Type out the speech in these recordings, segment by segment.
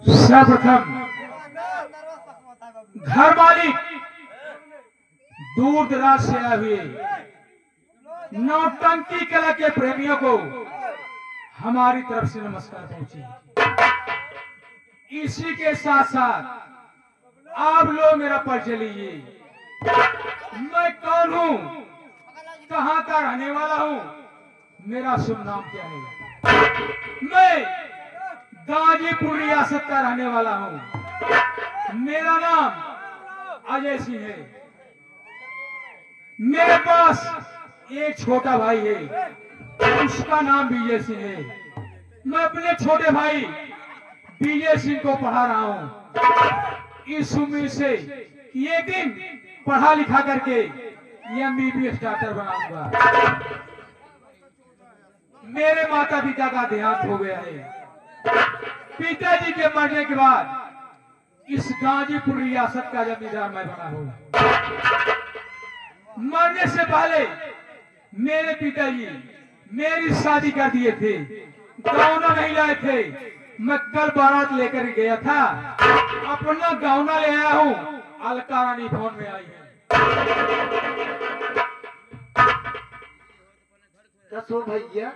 सर्वप्रथम घर मालिक दूर दराज से आए हुए नौटंकी कला के प्रेमियों को हमारी तरफ से नमस्कार पहुंचे। इसी के साथ साथ आप लोग मेरा परिचय लीजिए। मैं कौन हूं, कहां का रहने वाला हूं, मेरा शुभ नाम क्या है। मैं गाजीपुर रियासत का रहने वाला हूं। मेरा नाम अजय सिंह है। मेरे पास एक छोटा भाई है, उसका नाम विजय सिंह है। मैं अपने छोटे भाई विजय सिंह को पढ़ा रहा हूं इस उम्मीद से कि एक दिन पढ़ा लिखा करके MBBS डॉक्टर बनाऊंगा। मेरे माता पिता का देहांत हो गया है। पिताजी के मरने के बाद इस गाजीपुर रियासत का जमींदार मैं बना हूं। मरने से पहले मेरे पिताजी मेरी शादी कर दिए थे, गौना नहीं लाए थे। मैं कल बारात लेकर गया था, अपना गौना ले आया हूं। अलका रानी फोन में आई है। तो भैया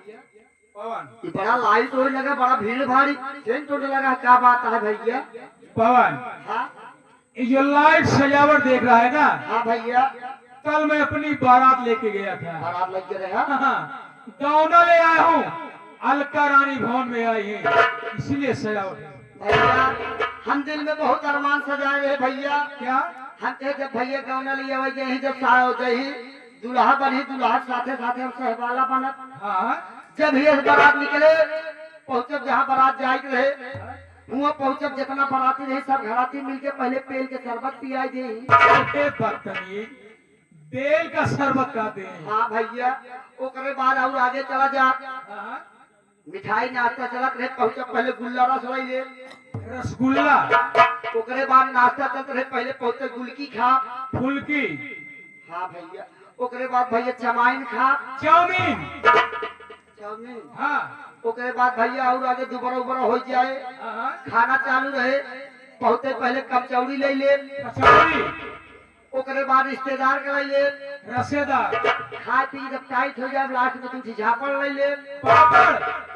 पवन, ये बड़ा लाइट होने लगा, बड़ा भीड़ भाड़ी ट्रेन टूटने लगा, क्या बात है भैया? पवन, हाँ ये जो लाइट सजावट देख रहा है ना, हाँ भैया, कल मैं अपनी बारात लेके गया था। बारात लग गया रहा। गौना ले आया हूँ। अलका रानी भवन में आई है, इसलिए सजावट है। भैया हम दिल में बहुत अरमान सजाए रहे भैया। क्या हम कहे जब भैया गौना लिया वही जही जब साय हो जही दुल्हा बनी, दुल्हा साथे साथे हम सहबाला बनत। हाँ, जब ये बारात निकले पहुंचब जहाँ बारात जाए रहे, वहाँ पहुंचब जितना बाराती रही सब घराती मिलके पहले पेल के शरबत पियाई दे। बदतमीज, बेल का शरबत खाते हैं। हाँ भैया, ओकरे बाद और आगे चला जा, हाँ, मिठाई नाश्ता चलत रहे, पहुंचब पहले गुल्ला रस ले, रसगुल्ला, ओकरे बाद नाश्ता चलत रहे, पहले पहुंचे गुलकी खा। फुल्की, हाँ भैया, ओकरे बाद भैया चमाइन खा, चाउमीन, चाउमीन। हाँ, ओकरे बाद भैया और आगे दोबारा उबरा हो जाए, हाँ, खाना चालू रहे, पहुंचे पहले कचौड़ी ले, कचौड़ी, ओकरे बाद रिश्तेदार के ले, रसेदार, खाए पी जब टाइट हो जाए लास्ट में तुम झापड़ ले, पापड़,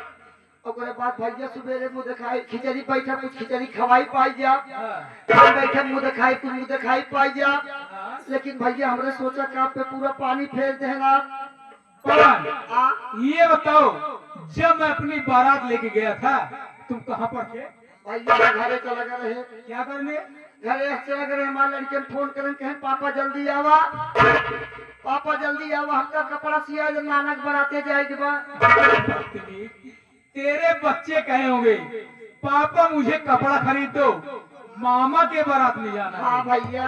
ओकरे बाद भैया सुबेरे मुँह दिखाई खिचड़ी बैठा, कुछ खिचड़ी खवाई पाई जा, हाँ, हम बैठे मुँह दिखाई कुछ मुँह दिखाई पाई जा। हाँ। लेकिन भैया हमरे सोचा काप पे पूरा पानी फेर देना। पवन, ये बताओ, जब मैं अपनी बारात लेके गया था, तुम कहाँ पर थे? भैया घरे चला गए रहे, क्या करने? घरे चला गए हमारे लड़के फोन करें कहें पापा जल्दी आवा, पापा जल्दी आवा, हमका कपड़ा सिया जब नानक बनाते जाएगी बा। तेरे बच्चे कहे होंगे पापा मुझे कपड़ा खरीद दो, मामा के बारात ले जाना है। हाँ भैया,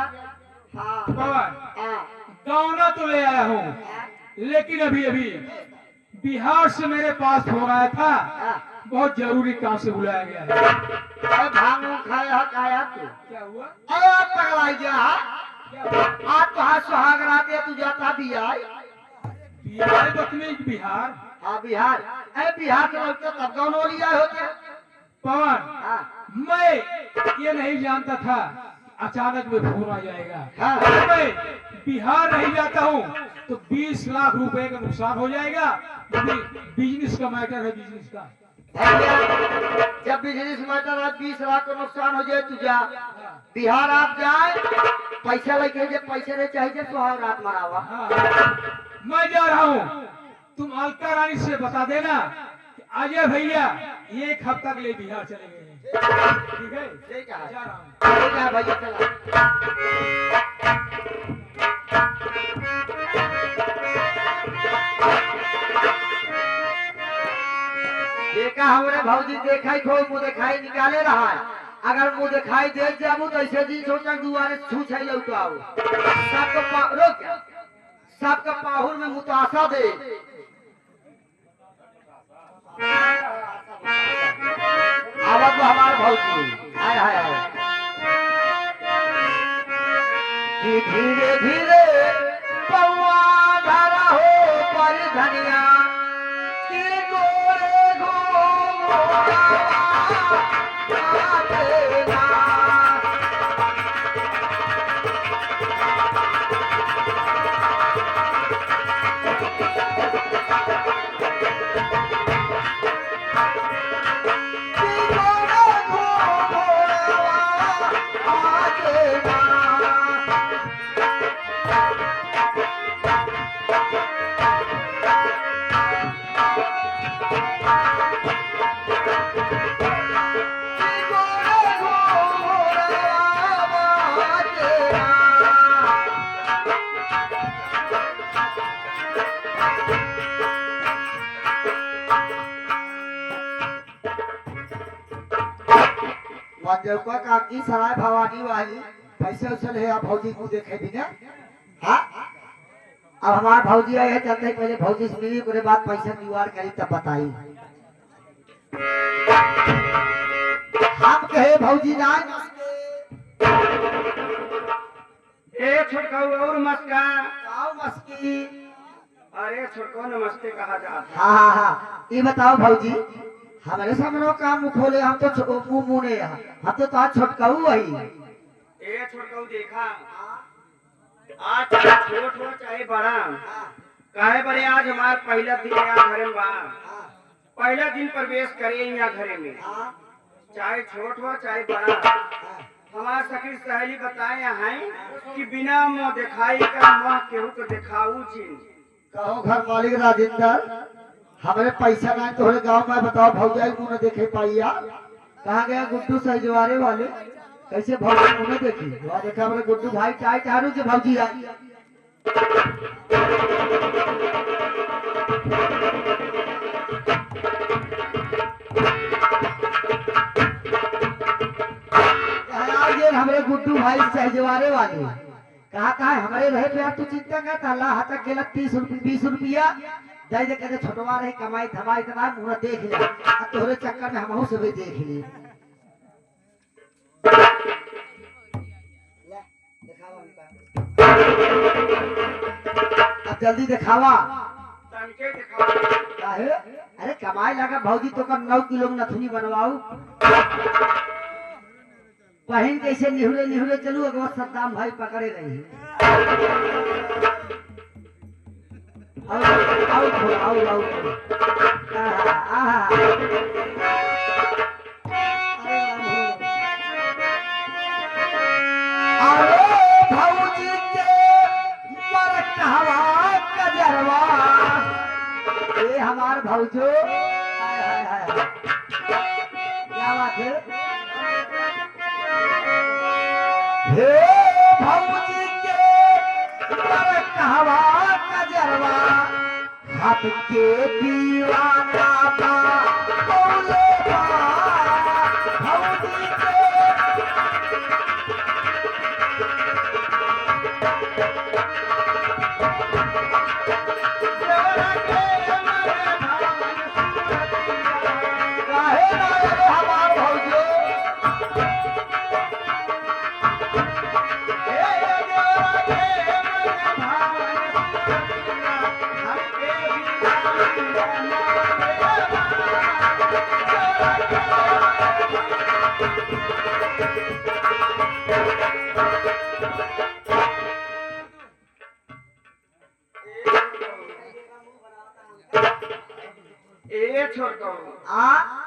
हाँ पवन, हाँ गौना तो ले आया हूँ, लेकिन अभी अभी बिहार से मेरे पास फोन आया था, बहुत जरूरी काम से बुलाया गया है। अरे भांग खाया खाया तू क्या हुआ? अरे पगलाई जा, क्या हुआ? आज तो हाथ सुहाग रात तू जाता बिहार। बिहार बतमीज, बिहार। हाँ बिहार, अरे बिहार के लोग तो तब गौन लिया होते। पवन, हाँ मैं ये नहीं जानता था अचानक में फोन आ जाएगा। हाँ। अगर मैं बिहार नहीं जाता हूँ तो 20 लाख रुपए का नुकसान हो जाएगा। बिजनेस का मैटर है, बिजनेस का। भैया जब बिजनेस मैटर है 20 लाख का नुकसान हो जाए तू जा बिहार, आप जाए पैसा लेके जब पैसे नहीं चाहिए तो हर रात मरावा। हाँ, मैं जा रहा हूँ, तुम अलका रानी से बता देना कि अजय भैया 1 हफ्ता के लिए बिहार चले गए हैं। ठीक है? ठीक है, जा रहा हूँ। ठीक है भैया चला। देखा हमरे भौजी देखा खो मुँह दिखाई निकाले रहा है, अगर मुँह दिखाई दे जाबू तो ऐसे दिन सोचा दुआरे छू छै तो आओ सबका रोक सबका पाहुर में मुतासा दे। आवत तो हमारे भौजी हाय हाय हाय कि धीरे धीरे पौआ धरा हो पर धनिया कि गोरे घो आवेला। देवका काकी सराय भवानी वाली पैसे उछल है आप भौजी को देखे भी ना। हाँ अब हमारे भौजी आए हैं चलते पहले भौजी से मिली उसके बाद पैसा जुगाड़ करी तब बताई। हम कहे भौजी ना ए छोटका और मस्का आओ मस्की। अरे छोटको नमस्ते कहा जाता। हाँ हाँ हाँ ये बताओ भौजी हमारे सामने काम खोले हम तो मुंह मुने हम तो आज छोटकाऊ वही। ए छोटका देखा आज चाहे छोट हो चाहे बड़ा काहे बड़े आज हमार पहला दिन यहाँ घरे में बा। पहला दिन प्रवेश करे यहाँ घरे में चाहे छोट हो चाहे बड़ा। हमार सखी सहेली बताए हैं कि बिना मुँह दिखाई का मुँह केहू को दिखाऊ चिन्ह। कहो घर मालिक राजेंद्र हमारे पैसा नहीं तो गांव में बताओ भौजाई मुँह देखे पाइया। कहाँ गया गुड्डू सहजवारे वाले कैसे भौजी मुँह देखी वहाँ देखा हमारे गुड्डू भाई चाय चारू के भौजी आई। हमारे गुड्डू भाई सहजवारे वाले कहा हमारे रहे पे तू चिंता कर अल्लाह हाथ केला 30 रुपया 20 रुपया जाए दे कहते छोटवा रही कमाई धमाई इतना मुँह देख लिया तोहरे चक्कर में हम सब देख ली। अब जल्दी दिखावा अरे कमाई लगा भौजी तो कर 9 किलो में नथुनी बनवाऊ पहन कैसे निहुरे निहुरे चलू अगर सद्दाम भाई पकड़े रही। भौजी के मरकहवा कजरवा ये हमार भौजो क्या बात है। हे भौजी के मरकहवा कजरवा हाथ के दीवाना बा बोले बा भौजी के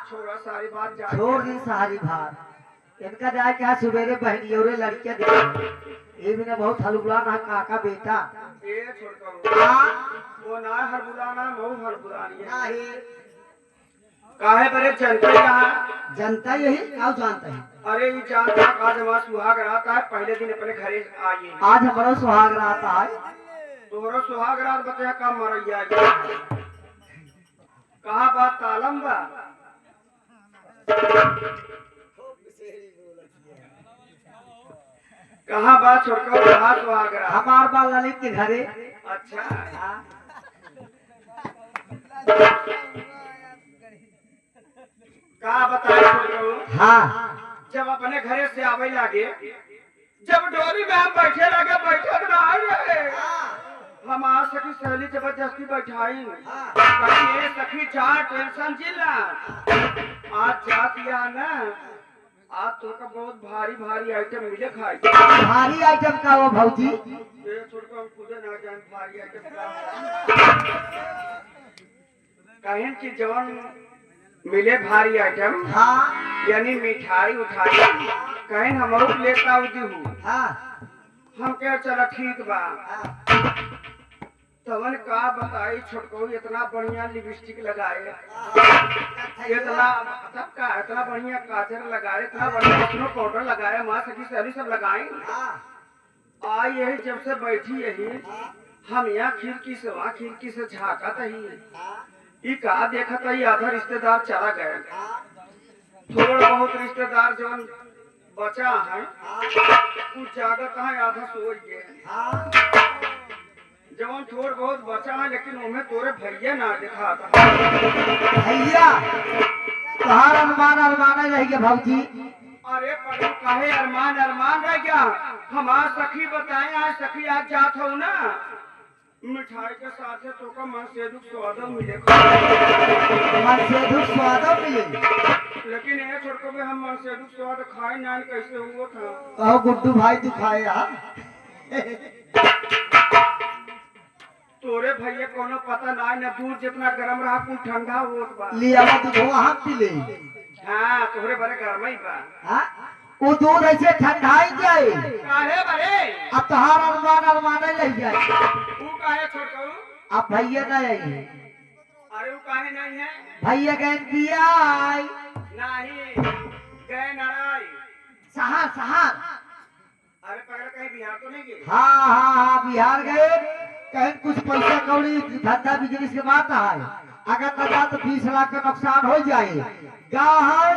छोड़ा सारी बात छोड़ दी सारी बात इनका जाए क्या सवेरे बहनी और लड़कियां देखी ये भी बहुत हलुबुला ना काका बेटा वो ना हर बुलाना वो हर बुलानी काहे बड़े जनता यहाँ जनता यही क्या जानता है। अरे ये जानता आज हमारा सुहाग रात है पहले दिन अपने घरे आइए आज हमारा सुहाग रात है तोरो सुहाग रात बताया कब मरैया कहा बात तालम बा कहाँ बात छोड़कर कहा सुहाग रात हमार बाल ललित के घरे। अच्छा कहा बताए छोड़कर हाँ जब अपने घरे से आवे लागे जब डोरी में हम बैठे लगे बैठे रहे हम आज सखी सहेली जबरदस्ती बैठाई कहीं ये सखी जा टेंशन जिला आज जात या ना आज तो का बहुत भारी भारी आइटम मिले खाई भारी आइटम का वो भौजी ये छोड़ के हम खुदे ना जान भारी आइटम का कहीं की जवन मिले भारी आइटम हाँ यानी मिठाई उठाई कहीं हम और लेता उदी हूँ हाँ हम क्या चला ठीक बा तवन का बताई छोटको इतना बढ़िया लिपस्टिक लगाए इतना सबका इतना बढ़िया काजल लगाए इतना बढ़िया स्नो पाउडर लगाए माँ सखी सहेली सब लगाई आई यही जब से बैठी यही हम यहाँ खिड़की से वहाँ खिड़की से झाँका ही कहा देखा था ये आधा रिश्तेदार चला गए थोड़ा बहुत रिश्तेदार जवन बचा है कुछ जागत है आधा सो गए जवन थोड़ बहुत बचा है लेकिन उन्हें तोरे भैया ना दिखा था भैया तोहार अरमान अरमान रह गया भौजी अरे पर काहे अरमान अरमान रह गया हम आज सखी बताए आज सखी आज जात हो ना मिठाई के साथ तो का मन से दुख स्वाद मिले मन से दुख स्वाद मिले लेकिन ये छोड़ के हम मन से दुख स्वाद खाए ना कैसे हुआ था कहो गुड्डू भाई तू खाए यार तोरे भैया कोनो पता ना न दूर जितना गरम रहा कुछ ठंडा होत बा लिया तू वहां पी ले हां तोरे बड़े गरम ही बा हां वो दूध ऐसे ठंडाई जाए काहे बरे अब तोहार अरमान अरमान रह जाए तू काहे छोड़ कहू अब भैया ना आई अरे वो काहे नहीं है भैया गए दिया नहीं गए नाराय सहार सहार अरे पकड़ कहीं बिहार तो नहीं गए हाँ हाँ हाँ बिहार गए कहीं कुछ पैसा कौड़ी धंधा बिजनेस के बात है अगर लगा तो 20 लाख का नुकसान हो जाए गाँव है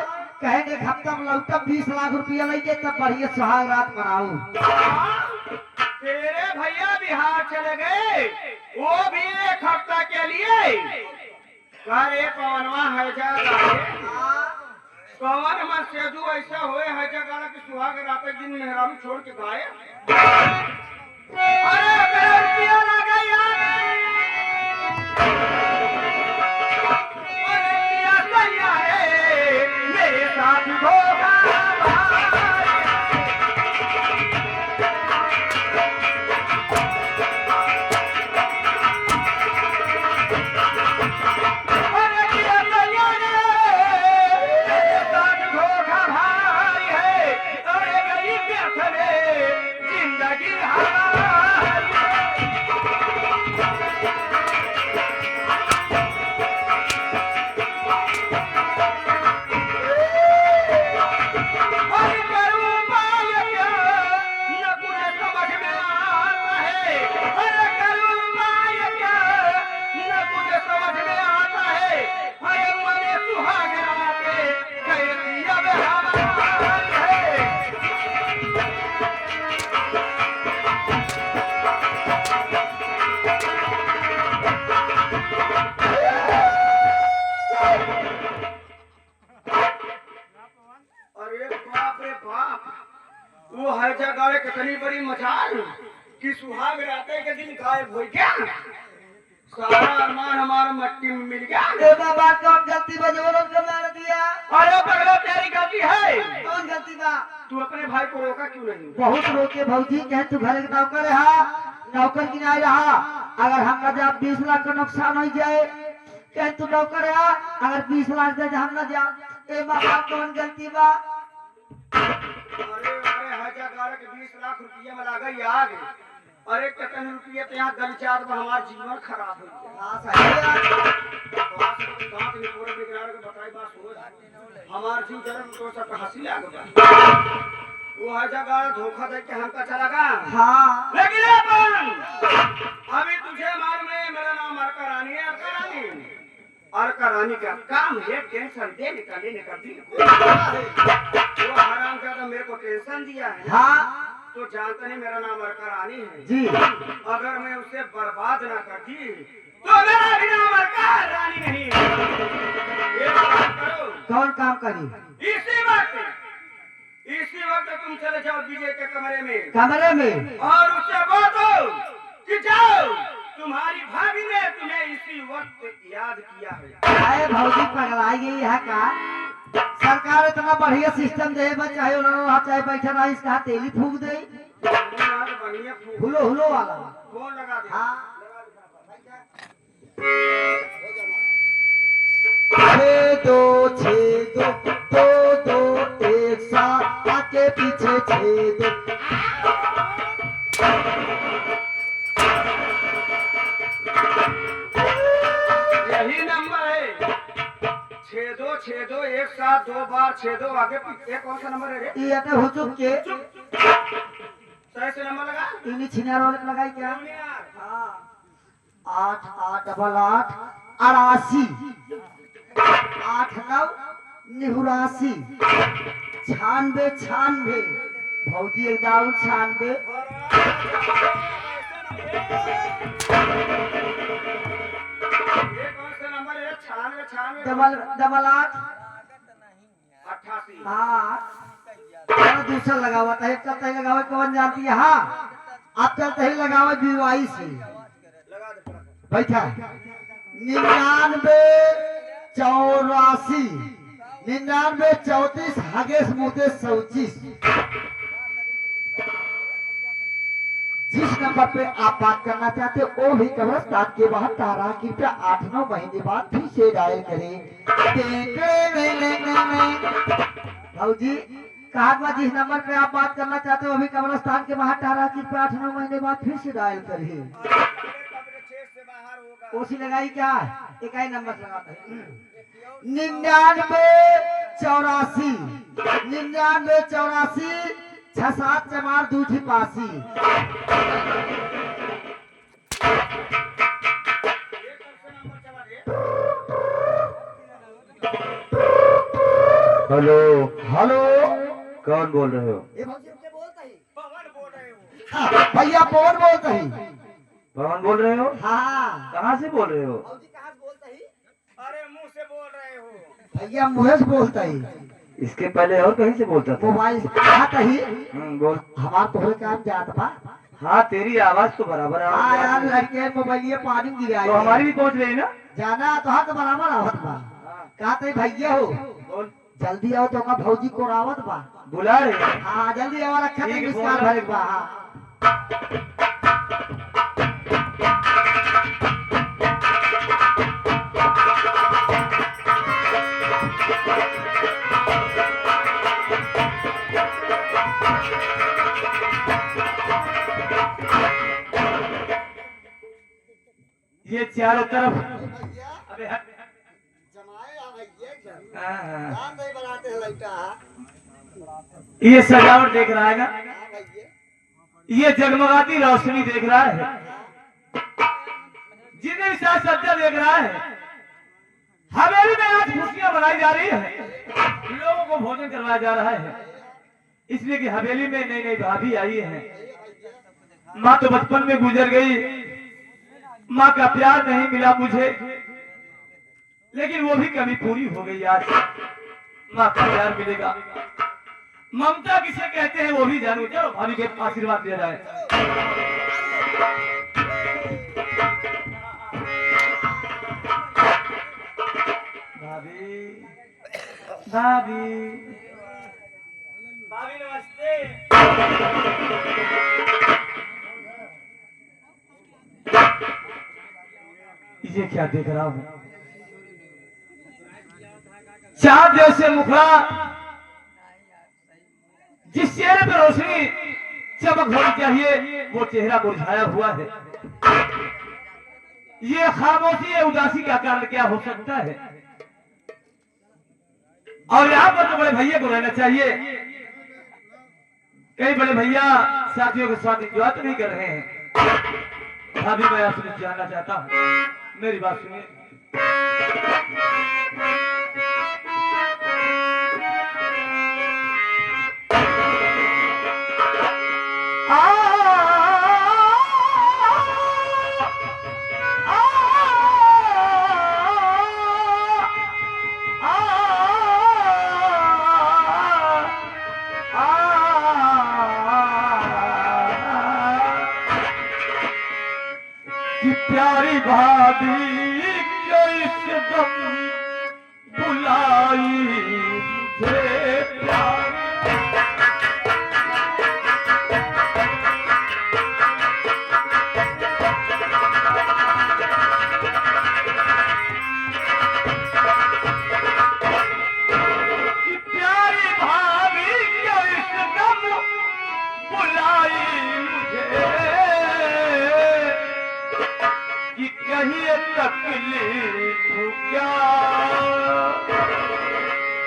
कहेंगे एक हफ्ता में लौटम 20 लाख रुपया लेके तब बढ़िया सुहाग रात मनाऊ तेरे भैया बिहार चले गए वो भी एक हफ्ता के लिए अरे पवनवा है जा पवन में सेदू ऐसा हुए है जगह कि सुहाग रात दिन मेहरा में छोड़ के गाय अरे रुपया लगा यार अरे पिया सैया है मेरे साथ धोखा वो है जगह कितनी बड़ी मचाल कि सुहाग राते के दिन गायब हो गया सारा अरमान हमारा मट्टी में मिल गया ए बाबा कौन गलती बजोरन को मार दिया अरे पगला तेरी गलती है कौन गलती बा तू अपने भाई को रोका क्यों नहीं बहुत रोके भौजी कहे तू घर के नौकर रहा नौकर की नहीं रहा अगर हम न जा 20 लाख का नुकसान हो जाए कहे तू नौकर रहा अगर 20 लाख दे हम न जा ए बाबा कौन गलती बा अरे अरे हजार गाड़ा के 20 लाख रुपया में लगा याद अरे कितने रुपये तो यहाँ गलचार में हमारा जीवन खराब हो गया हां सही है दांत में पूरे बिगड़ के बताई बात हो हमार जीव जन्म तो सब हंसी आ गया वो हजार गाड़ा धोखा दे के हमका चला गया हां लेकिन अपन अभी तुझे मालूम है मेरा नाम अर्का रानी है अर्का रानी अर्का रानी का काम है टेंशन देने का लेने का भी वो हराम ज्यादा मेरे को टेंशन दिया है हां तो जानते नहीं मेरा नाम अर्का रानी है जी अगर मैं उसे बर्बाद ना करती तो मेरा भी नाम अर्का रानी नहीं एक काम करो कौन काम करी इसी वक्त तुम चले जाओ विजय के कमरे में कमरे में और उससे बोलो कि जाओ तुम्हारी भाभी ने तुम्हें इसी वक्त याद किया है। अरे भौजी पगलाई गई है का? सरकार इतना बढ़िया सिस्टम दे बा, चाहे उन्होंने चाहे बैठा रहा, इसका तेली फूक दे, बढ़िया हुलो हुलो वाला। फोन लगा दे। हाँ। छे दो दो दो एक साथ आके पीछे छे दो। यही नंबर है 6262 एक साथ 2 बार 62 आगे पीछे। कौन सा नंबर है रे? ये अटे हो चुक के सही से नंबर लगा। इन्हीं छिनार वाले लगाई क्या? हाँ 8 8 डबल 8 88 8 9 89 96 96 भौजी एक दाऊ 96 ये कौन सा नंबर है? 96 डबल डबल 8 88। हाँ दूसरा लगावा था, एक चलता ही लगावा, कौन जानती है? हाँ आप चलते ही लगावा बीवाई से लगा दे पूरा। बैठा 99 84 99 34 हगेश मुदे 34। जिस नंबर पे आप बात करना चाहते हो वो भी कब्रिस्तान के बाहर तारा कृपया 8-9 महीने बाद फिर से डायल करें। भाजी कहा कि जिस नंबर पे आप बात करना चाहते हो अभी कब्रिस्तान के बाहर तारा कृपया 8-9 महीने बाद फिर से डायल करिए। से बाहर होगा। कोसी लगाई क्या? एक ही नंबर लगाता है 99 84 99 84 6-7 चमार 2 85। हेलो, हेलो कौन बोल रहे हो? ये भौजी हमसे बोलता ही। पवन बोल रहे हो? हाँ, भैया कौन बोलता ही? पवन बोल रहे हो? हाँ कहाँ से बोल रहे हो? भौजी कहाँ से बोलता ही? अरे मुंह से बोल रहे हो? भैया मुझे से बोलता ही। इसके पहले और कहीं से बोलता था? मोबाइल से कहा ही बोल। हमार तोहरे काम जात बा। हाँ तेरी आवाज तो बराबर है। हाँ यार लड़के मोबाइल पानी गिरा तो हमारी भी पहुंच रही ना? जाना तो हाथ बराबर आवत बा। कहते भैया हो बोल। जल्दी आओ तो का भौजी को रावत बा। बुला रहे हैं। हाँ जल्दी आओ रखा ठीक है, मिसकाल बोल। भरे बा। हाँ ये चारों तरफ भैया अबे हट। जमाए आ भैया हाँ, हाँ। काम नहीं बनाते हैं लड़का। ये सजावट देख रहा है ना? हाँ भैया ये जगमगाती रोशनी देख रहा है, जिन्हें भी साथ सज्जा देख रहा है। हवेली में आज खुशियां मनाई जा रही है, लोगों को भोजन करवाया जा रहा है, इसलिए कि हवेली में नई नई भाभी आई है। माँ तो बचपन में गुजर गई, माँ का प्यार नहीं मिला मुझे, लेकिन वो भी कमी पूरी हो गई। आज माँ का प्यार मिलेगा। ममता किसे कहते हैं वो भी जानू। चलो भाभी के आशीर्वाद दिया जाए। भाभी भाभी भाभी नमस्ते। ये क्या देख रहा हूँ? चाँद जैसे मुखड़ा, जिस चेहरे पर रोशनी चमक होनी चाहिए वो चेहरा मुरझाया हुआ है। ये खामोशी है, उदासी का कारण क्या हो सकता है? और यहाँ पर तो बड़े भैया को रहना चाहिए। कई बड़े भैया साथियों के साथ इंजॉय तो नहीं कर रहे हैं। भाभी मैं आपसे जानना चाहता हूँ, मेरी बात सुनिए। कि प्यारी भाभी क्यों एकदम बुलाई मुझे प्यारी कि प्यारी भाभी क्यों एकदम बुलाई मुझे कि कहिए तकलीफ क्या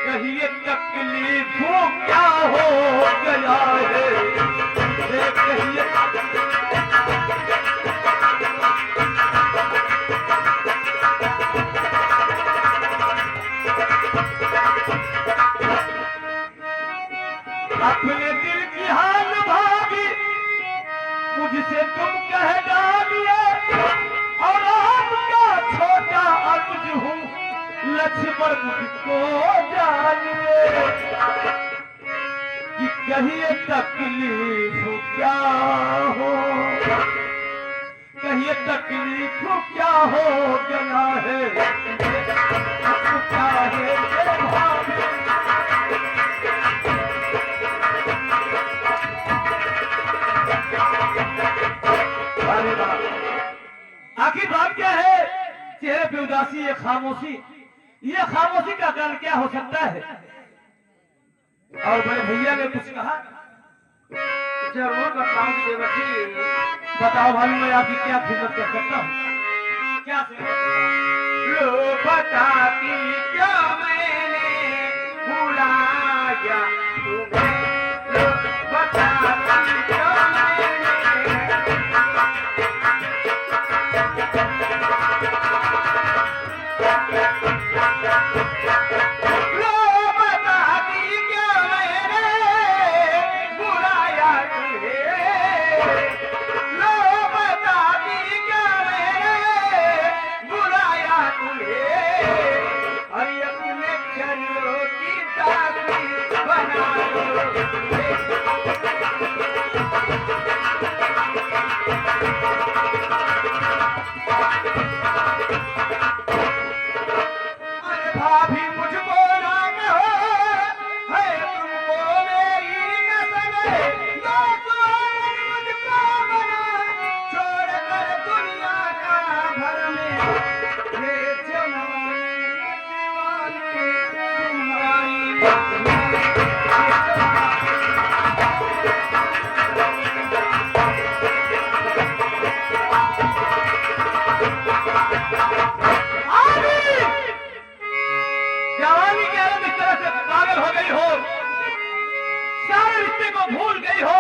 कहिए तकलीफ क्या हो गया है ये कहिए अपने दिल की हाल भाभी मुझसे तुम कह डालिए और आपका छोटा अनुज हूँ लक्ष्मण मुझको जानिए कि कहिए तकलीफ क्या हो कहिए तकलीफ क्या हो गया है क्या है ये भाभी अरे बाप। आखिर बात क्या है चेहरे पे उदासी ये खामोशी का कारण क्या हो सकता है और बड़े भैया ने कुछ कहा जरूर बताऊं देवती। बताओ भाई मैं आपकी क्या खिदमत कर सकता हूँ क्या लो बताती क्या मैंने भुलाया तुम्हें लो बताती क्या मैंने लो बताती क्या मैंने बुलाया तुम्हें लो बताती क्या मैंने बुलाया तुम्हें अरे अपने चरणों की दासी बना लो अरे भाभी मुझको ना कहो है तुमको मेरी कसम दोस्तों मुझको बना छोड़ कर दुनिया का भर में ये जवानी दीवानी तुम्हारी मत में जवानी के आलम इस तरह से पागल हो गई हो सारे रिश्ते को भूल गई हो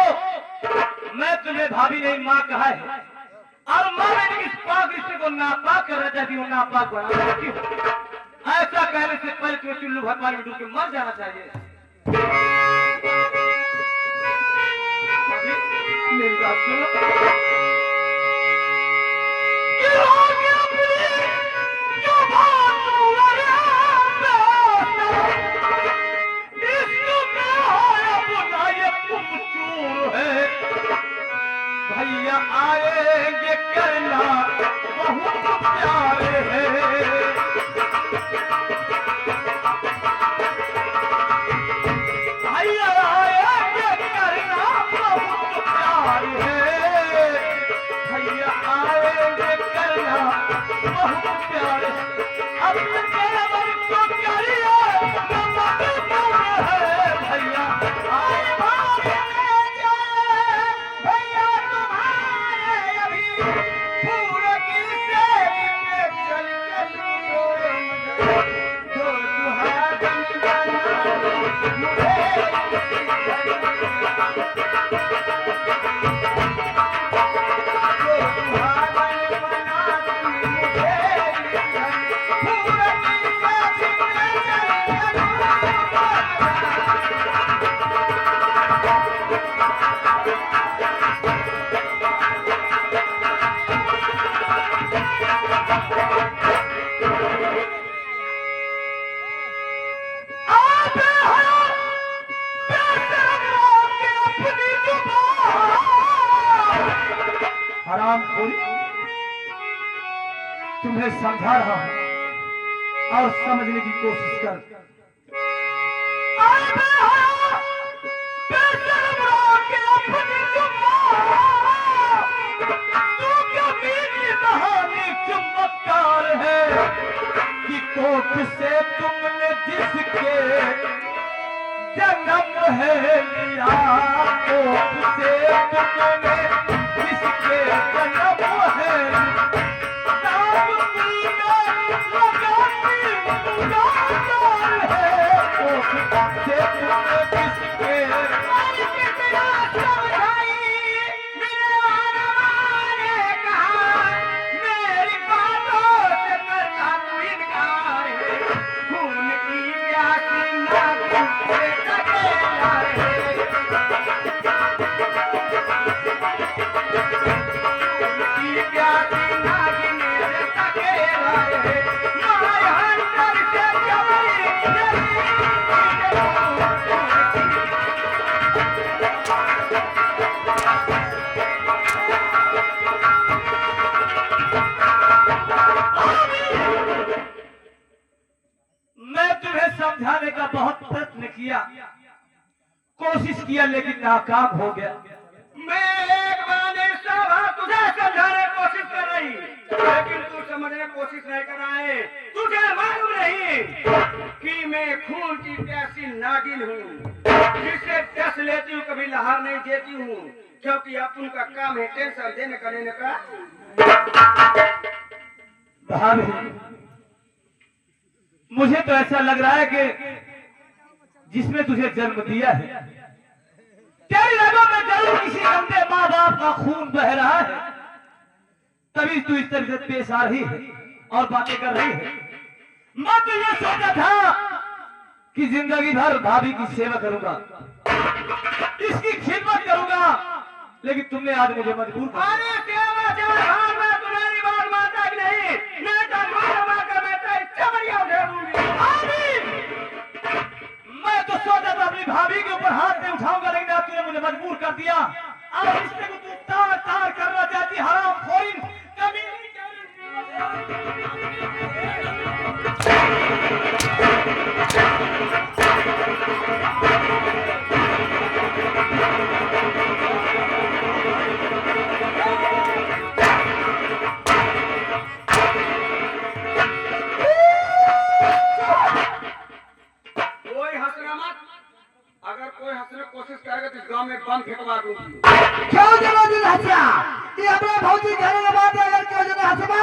मैं तुम्हें भाभी नहीं माँ कहा है और माँ मैंने इस पाक रिश्ते को नापाक करना चाहती हूँ नापाक बनाना चाहती हूँ ऐसा कहने से पहले तुम्हें चुल्लू भर पानी में डूब के मर जाना चाहिए भाभी, मेरी बात सुनो ये हो गया प्लीज, जो बात हुआ भैया आएंगे करना बहुत प्यारे हैं भैया आएंगे करना बहुत प्यारे हैं भैया आएंगे करना बहुत प्यारे अपने मन को करिए है भैया आए भैया तुम्हारे अभी पूरे की सेरी पे चल चल जो सुहागन बना मुझे तुम्हें समझा रहा हूं और समझने की कोशिश कर। तू क्या मेरी कहानी चमत्कार है कि कोख से तुमने जिसके जन्म है लिया, कोख से तुमने जिसके जन्म है समझाने का बहुत प्रयत्न किया, कोशिश किया, लेकिन नाकाम हो गया। मैं एक बार तुझे समझाने की कोशिश कर रही, लेकिन तू समझने की कोशिश नहीं कर रहा है। तुझे मालूम नहीं कि मैं खून की प्यासी नागिन हूँ, जिसे डस लेती हूँ कभी लहार नहीं देती हूँ, क्योंकि अपन का काम है टेंशन देने का लेने का। मुझे तो ऐसा लग रहा है कि जिसने तुझे जन्म दिया है, तेरी रगों में जरूर किसी गंदे माँ बाप का खून बह रहा है, तभी तू इस तरह से पेश आ रही है और बातें कर रही है। मैं तो ये सोचा था कि जिंदगी भर भाभी की सेवा करूंगा, इसकी खिदमत करूंगा, लेकिन तुमने आज मुझे मजबूर कर दिया। अरे सेवा जवान, मैं तुम्हारी बात मानता कि नहीं, मैं तो मार कर मैं तो इच्छा बढ़िया उठा दूंगी। मैं तो सोचा था अपनी भाभी के ऊपर हाथ नहीं उठाऊंगा, लेकिन आज तूने मुझे मजबूर कर दिया। अब रिश्ते को तू तार तार करना चाहती, हराम खोरी कभी अगर कोई हंसने की कोशिश करेगा तो इस गांव में बम फेंकवा दूंगी। क्यों जनो दिन हंसिया ये हमरा भौजी घरे के बात अगर क्यों जने हंसबा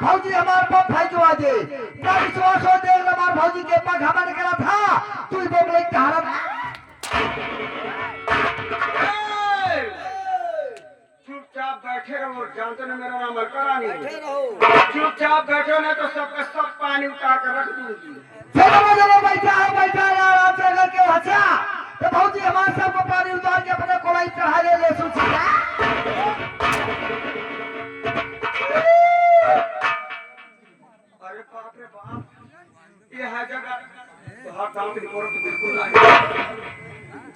भौजी हमार पर फेंकवा दे ना विश्वास हो दे हमार भौजी के पग हमारे करा था तू बोल रही कहारत। चुपचाप बैठे रहो, जानते ना मेरा नाम अलकारानी है। चुपचाप बैठो ना तो सबका सब पानी उतार कर रख दूंगी। चलो बैठा आराम से अगर क्यों हंसा तो भौजी हमारे सबको पानी उतार के अपने कोलाई चढ़ा ले सुचिता। अरे बाप रे बाप, ये है जगह हर गांव की रिपोर्ट तो बिल्कुल नहीं।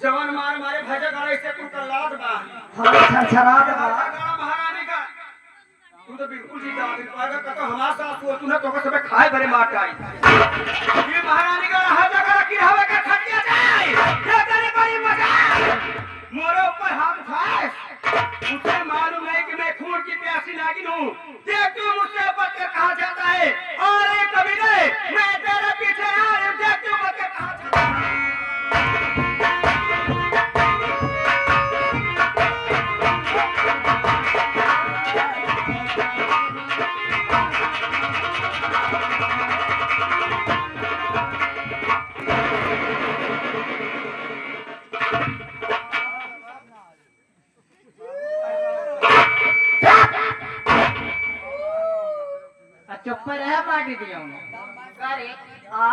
जवान मार मारे भजा करा इससे तू कल्लाद बा हमें छरछरा दे महारानी का तू तो बिल्कुल ही जा नहीं पाएगा। तो हमारे साथ हो तू ना तो सब खाए भरे मार आई ये महारानी का हर जगह रखी हवे का खटिया जाए ये तेरी बड़ी मजा मोरे ऊपर हाथ उठाए। मुझे मालूम है कि मैं खून की प्यासी नागिन हूँ। देख तू मुझसे ऊपर के कहा जाता है और एक कभी नहीं मैं तेरे पीछे आ देख तू ऊपर के कहा जाता है। चुप रह पार्टी दिया अरे आ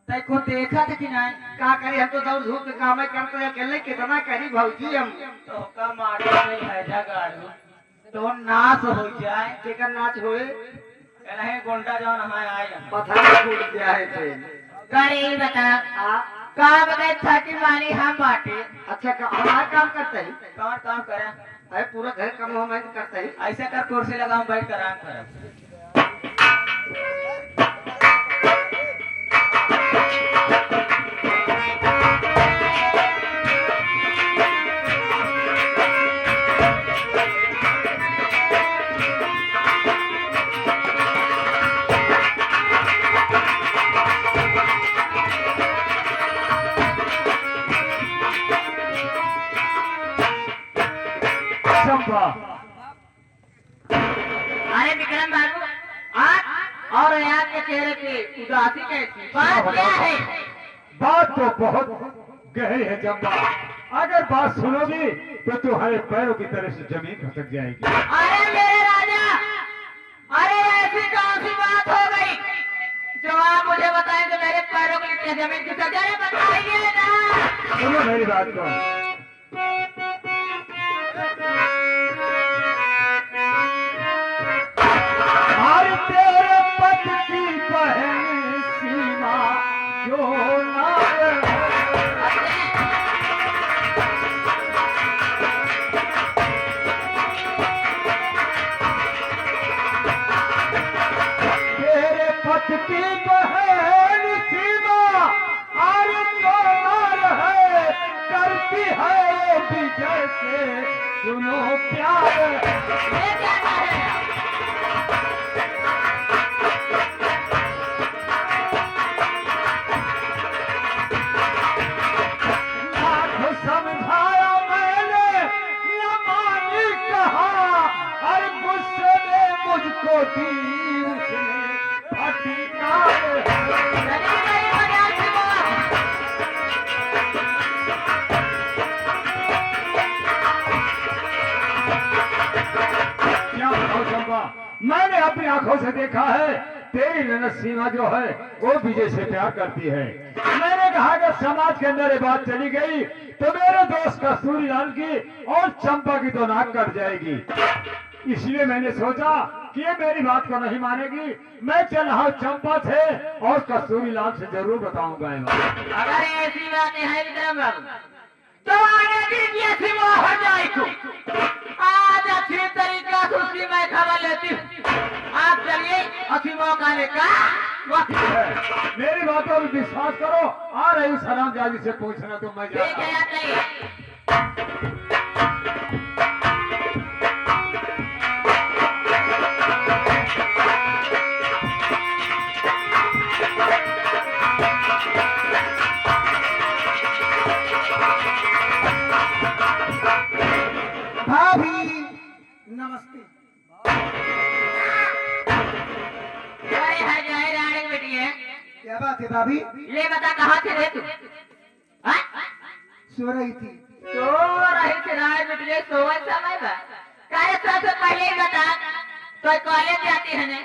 देखो देखा था कि नहीं का करी हम तो दौड़ धूप के काम करते हैं अकेले कितना करी भौजी हम तो का मारे में भैजा गाड़ू तो नाच हो जाए केकर नाच होए कहीं गोंडा जौन हमारे आए पत्थर फूट गया है थे करे बता आ का बताए था कि मानी हम बाटे। अच्छा का हमारा काम करते हैं कौन काम करे अरे पूरा घर काम हम करते हैं। ऐसा कर कुर्सी लगा हम बैठ कर आराम कर चंपा, अरे विक्रम बाबू, आज और आपके चेहरे पे उदासी कैसी? बात क्या है? बात तो बहुत गहरी है चंपा। अगर बात सुनोगी तो तुम्हारे पैरों की तरह से जमीन खसक जाएगी। अरे मेरे राजा, अरे ऐसी कौन सी बात हो गई जो आप मुझे बताएं तो मेरे पैरों के नीचे जमीन खिसक जाए? बताइए ना। सुनो मेरी बात को। हर तेरे पद की बहन सीमा जो नार तेरे पद की बहन सीमा और जो नार है करती है वो विजय से सुनो प्यार। ये क्या कह रहे हैं? लाख समझाया मैंने न मानी कहा और गुस्से में मुझको दी उसने फटकार। चलिए मेरी मजाक की बात। क्या बताऊं चंपा, मैंने अपनी आंखों से देखा है तेरी ननद सीमा जो है वो विजय से प्यार करती है। मैंने कहा कि समाज के अंदर ये बात चली गई तो मेरे दोस्त कस्तूरी लाल की और चंपा की तो नाक कट जाएगी। इसलिए मैंने सोचा कि ये मेरी बात को नहीं मानेगी। मैं चल रहा चंपा से और कस्तूरी लाल से जरूर बताऊंगा ये बात। अगर ऐसी बातें हैं विक्रम बाबू तो आगे दीजिए सिवा हो जाए को। आज अच्छी तरीका से उसकी मैं खबर लेती हूँ। आप चलिए अच्छी मौका लेकर वक्त। मेरी बातों पर विश्वास करो। आ रही सलाम जाजी से पूछना तो मैं ठीक है जाता आप चलिए। भाभी नमस्ते। अरे है जाए रानी बेटी है। क्या बात है भाभी? ये बता कहाँ थे रे तू? हाँ? सो रही थी। सो रही थी रानी बेटी है, सोए समय पर। कार्य सबसे पहले ही बता तो कॉलेज जाती है ने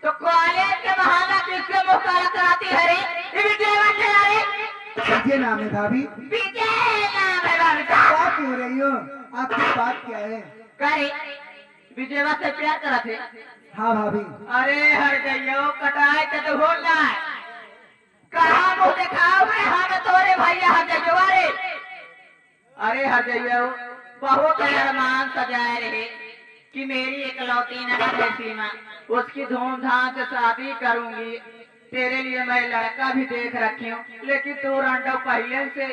तो कॉलेज के बहाना किससे मुँह काला कराती है रे? ये विजय बच्चे रे। विजय नाम है भाभी। विजय नाम है भाभी का। क्या कह रही हो? आपकी बात क्या है? करे विजयवा से प्यार करा थे। हाँ भाभी। अरे हर गयो कटाए के तो होना है। कहाँ मुँह दिखाओ रे? हम तोरे भैया हर गयो रे। अरे हर गयो बहुत अरमान सजाए रहे कि मेरी इकलौती ननद है सीमा, उसकी धूमधाम से शादी करूंगी। तेरे लिए मैं लड़का भी देख रखी हूँ, लेकिन तू रंडो पहले से।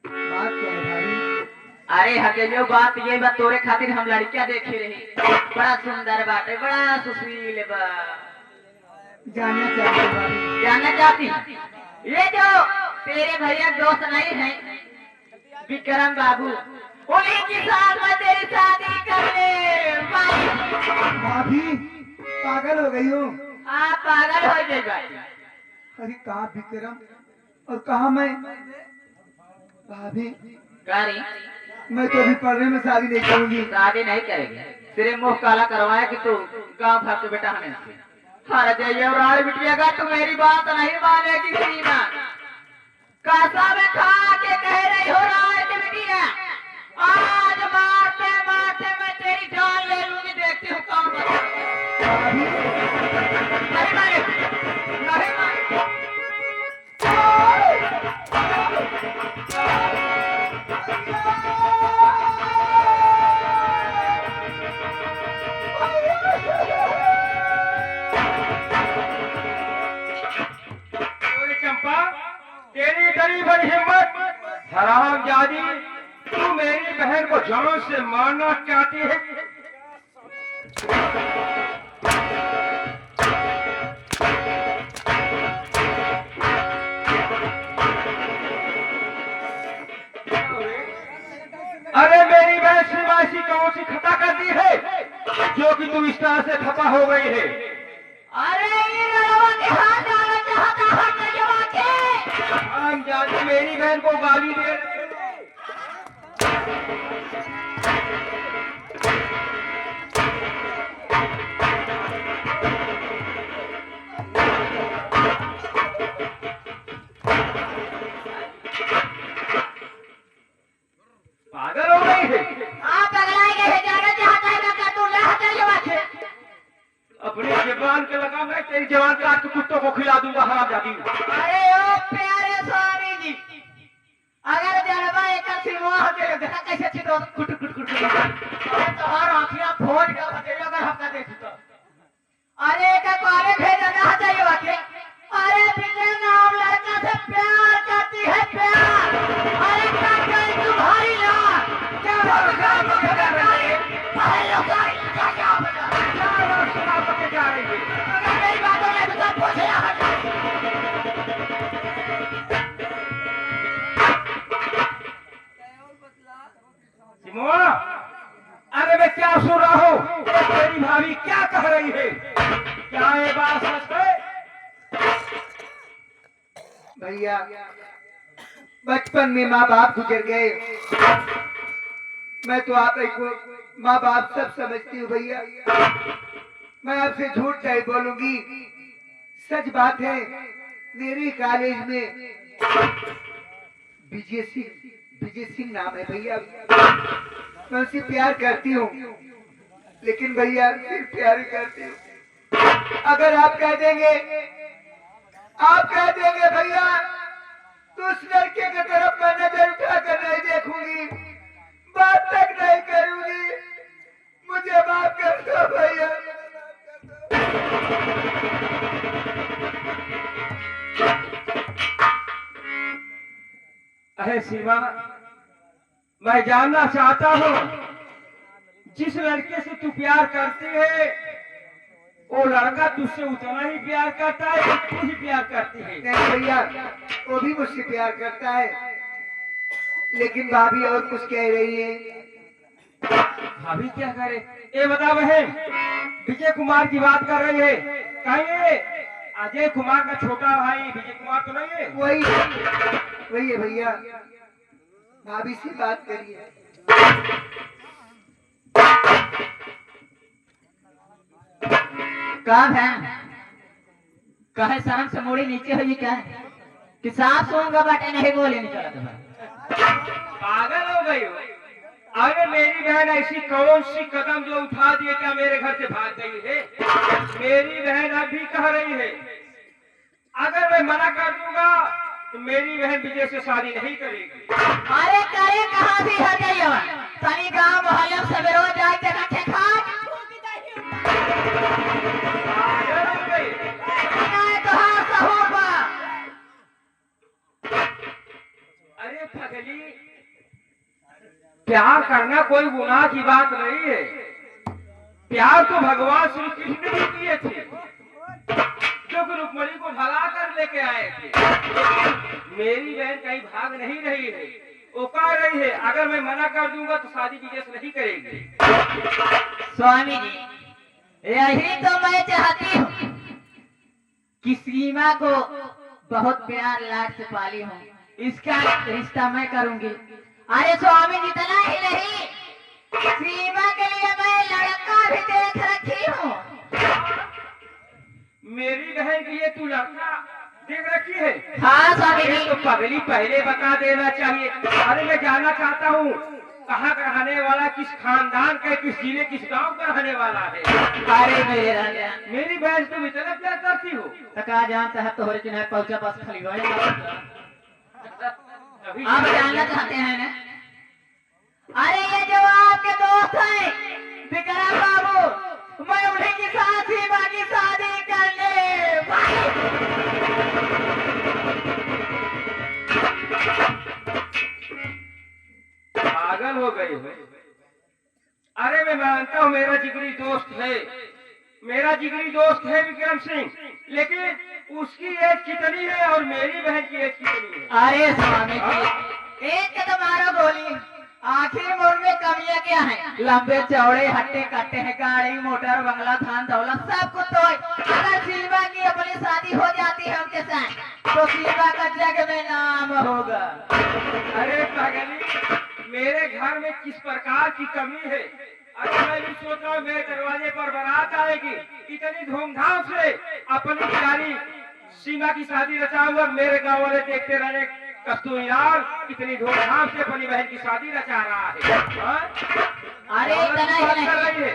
बात क्या है भाभी? अरे हकेलो बात ये बात तोरे खातिर हम लड़कियां देखी रही। बड़ा सुंदर बात है, बड़ा सुशील बा। जानना चाहती हूँ भाभी। जानना चाहती ये जो तेरे भैया दोस्त नहीं है विक्रम बाबू, उन्हीं के साथ में तेरी शादी कर ले भाई। भाभी पागल हो गई हो? आप पागल हो जाएगा। अरे कहाँ विक्रम और कहाँ मैं? भाभी करी मैं तो अभी पढ़ने में शादी नहीं करूंगी। शादी नहीं करेगी, तेरे मुंह काला करवाया कि तू गांव भर के बेटा हमें। हर जाइए रानी बिटिया, तू मेरी बात नहीं मानेगी सीमा। कसम खा के कह रही हो रानी बिटिया, आज मारते मारते मैं तेरी जान ले लूंगी। देखती हूँ कौन बचा। भाभी नहीं माने, नहीं माने। हरामजादी, तू मेरी बहन को जान से मारना चाहती है? अरे मेरी बहन सीमा ऐसी कौन सी खता कर दी है जो कि तू इस तरह से खपा हो गई है? अरे ये लड़वा के हाथ डालना चाहता है नजवा के। हरामजादी मेरी बहन को गाली दे रही है। पागल हो गई है? आप पगलाई गए हैं, जाना चाहता है ना तू ले हटा जवा के। अपनी जबान के लगा, मैं तेरी जबान काट के कुत्तों को खिला दूंगा हरामजादी। अरे ओ प्यारे स्वामी जी, अगर जनवा एक सिमो हटे देखा कैसे छिटो कुट कुट कुट कुट। अरे तोहार आंखियां फोड़ के हटे अगर हमका देखी तो। अरे का कॉलेज भेजना चाहिए वाके। अरे बिना नाम लड़का से प्यार करती है प्यार। अरे क्या कहीं तुम्हारी ना क्या होगा अरे लोग क्या बता जा रही है? अगर मेरी बातों में तो सब पूछे सिमोआ, अरे मैं क्या सुन रहा हूँ? तेरी भाभी क्या कह रही है? क्या ये बात सच है? भैया बचपन में माँ बाप गुजर गए। मैं तो आप को माँ बाप सब समझती हूँ भैया। मैं आपसे झूठ नहीं बोलूंगी, सच बात है। मेरे कॉलेज में विजय सिंह नाम है भैया। मैं उससे प्यार करती हूँ, लेकिन भैया सिर्फ प्यार ही करती हूँ। अगर आप कह देंगे भैया तो उस लड़के की तरफ मैं नजर उठाकर नहीं देखूंगी, बात तक नहीं करूंगी। मुझे माफ कर दो भैया। अरे सीमा, मैं जानना चाहता हूँ जिस लड़के से तू प्यार करती है वो लड़का तुझसे उतना ही प्यार करता है या तू ही प्यार करती है? नहीं भैया, वो भी मुझसे प्यार करता है, लेकिन भाभी और कुछ कह रही है। भाभी क्या करे? ये बता बहन, विजय कुमार की बात कर रही है? कहिए अजय कुमार का छोटा भाई विजय कुमार तो नहीं है? वही है भैया। भाभी से बात करिए। कहाँ है? कहे शर्म से मोड़ी नीचे हुई क्या है कि साफ सोऊंगा बाटे नहीं बोले नहीं चला तुम्हारा। पागल हो गई हो? अरे मेरी बहन ऐसी कौन सी कदम जो उठा दिए क्या मेरे घर से भाग गई है? मेरी बहन अभी कह रही है अगर मैं मना कर दूंगा तो मेरी बहन विजय से शादी नहीं करेगी। अरे करे कहाँ भी हट गई हो? सनी गांव मोहल्ले से रोज जाए देखा थे खाट पागल हो गई? तो हाँ सहूर बा। अरे पगली, प्यार करना कोई गुनाह की बात नहीं है। प्यार तो भगवान श्री कृष्ण भी किए थे जो कि रुक्मणी को भगा कर लेके आए थे। लेकिन मेरी बहन कहीं भाग नहीं रही है, वो कह रही है अगर मैं मना कर दूंगा तो शादी विजय से नहीं करेगी। स्वामी जी, यही तो मैं चाहती हूँ कि सीमा को बहुत प्यार लाड से पाली हूँ, इसका रिश्ता मैं करूंगी। अरे स्वामी जी, इतना ही नहीं, सीमा के लिए मैं लड़का भी देख रखी हूँ। मेरी बहन के लिए तू लड़का देख रखी है? हाँ स्वामी ये जी। तो पगली पहले बता देना चाहिए। अरे मैं जानना चाहता हूँ कहाँ का रहने वाला, किस खानदान का, किस जिले किस गांव का रहने वाला है? अरे मेरे राजा, मेरी बहन तुम इतना प्यार करती हो? तका जानता है तोहरे चुनाव पहुंचा पास खाली गए। अभी आप जानना चाहते हैं ना? अरे ये जो आपके दोस्त हैं विक्रम बाबू, मैं उन्हीं के साथ ही बाकी शादी करने गए हो? अरे मैं मानता हूँ मेरा जिगरी दोस्त है, मेरा जिगरी दोस्त है विक्रम सिंह, लेकिन उसकी एज कितनी है और मेरी बहन की एज कितनी है? अरे स्वामी जी, एक के तो मारो गोली, आखिर मुड़ में कमियां क्या है? लंबे चौड़े हट्टे कट्टे हैं, गाड़ी मोटर बंगला थान दौलत सब कुछ तो है। अगर शिल्पा की अपनी शादी हो जाती है उनके साथ तो शिल्पा का जग में नाम होगा। अरे पागली, मेरे घर में किस प्रकार की कमी है? अरे मैं भी सोच रहा हूँ मेरे दरवाजे पर बारात आएगी, इतनी धूमधाम से अपनी प्यारी सीमा की शादी रचाऊंगा, मेरे गाँव वाले देखते रहे कस्तूरी लाल कितनी धूमधाम से अपनी बहन की शादी रचा रहा है। अरे इतना ही नहीं,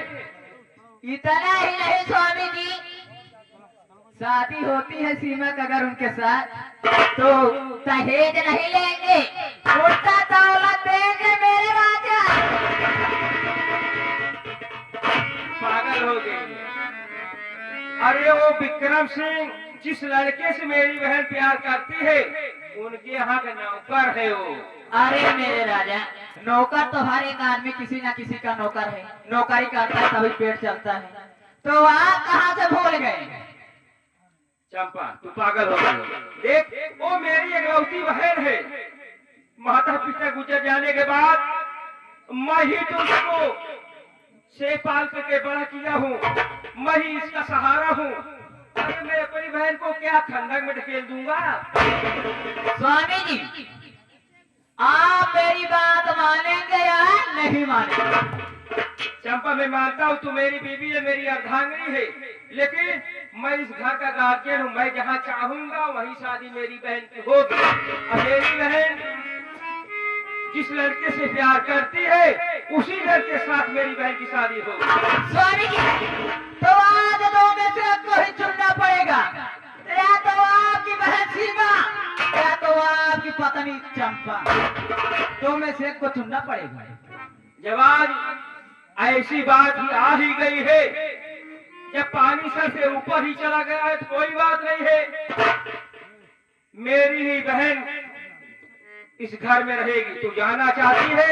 इतना ही नहीं स्वामी जी, शादी होती है सीमा का अगर उनके साथ तो दहेज नहीं लेंगे, उल्टा दौलत देंगे मेरे राजा। पागल हो गई। अरे वो विक्रम सिंह जिस लड़के से मेरी बहन प्यार करती है उनके यहाँ का नौकर है वो। अरे मेरे राजा, नौकर तो हर एक आदमी किसी न किसी का नौकर है, नौकरी करता है तभी पेट चलता है। तो आप कहाँ से भूल गए? चंपा तू पागल हो गई। देख वो मेरी इकलौती बहन है, माता पिता गुजर जाने के बाद मैं ही तुमको से पाल करके बड़ा किया हूँ, मैं ही इसका सहारा हूँ। अरे मैं अपनी बहन को क्या खंडक में ढकेल दूंगा? स्वामी जी, आप मेरी बात मानेंगे या नहीं मानेंगे? चंपा मैं मानता हूँ तू मेरी बीवी है, मेरी अर्धांगिनी है, लेकिन मैं इस घर का गार्जियन हूँ, मैं जहाँ चाहूंगा वहीं शादी मेरी बहन की होगी। और मेरी बहन जिस लड़के से प्यार करती है उसी लड़के के साथ मेरी बहन की शादी होगी। स्वामी जी, तो आज दो में से आपको ही चुनना पड़ेगा, या तो आपकी बहन सीमा या तो आपकी पत्नी चंपा, दो में से एक को चुनना पड़ेगा। जब आज ऐसी बात ही आ ही गई है, जब पानी सर से ऊपर ही चला गया है तो कोई बात नहीं है, मेरी ही बहन इस घर में रहेगी। तू जाना चाहती है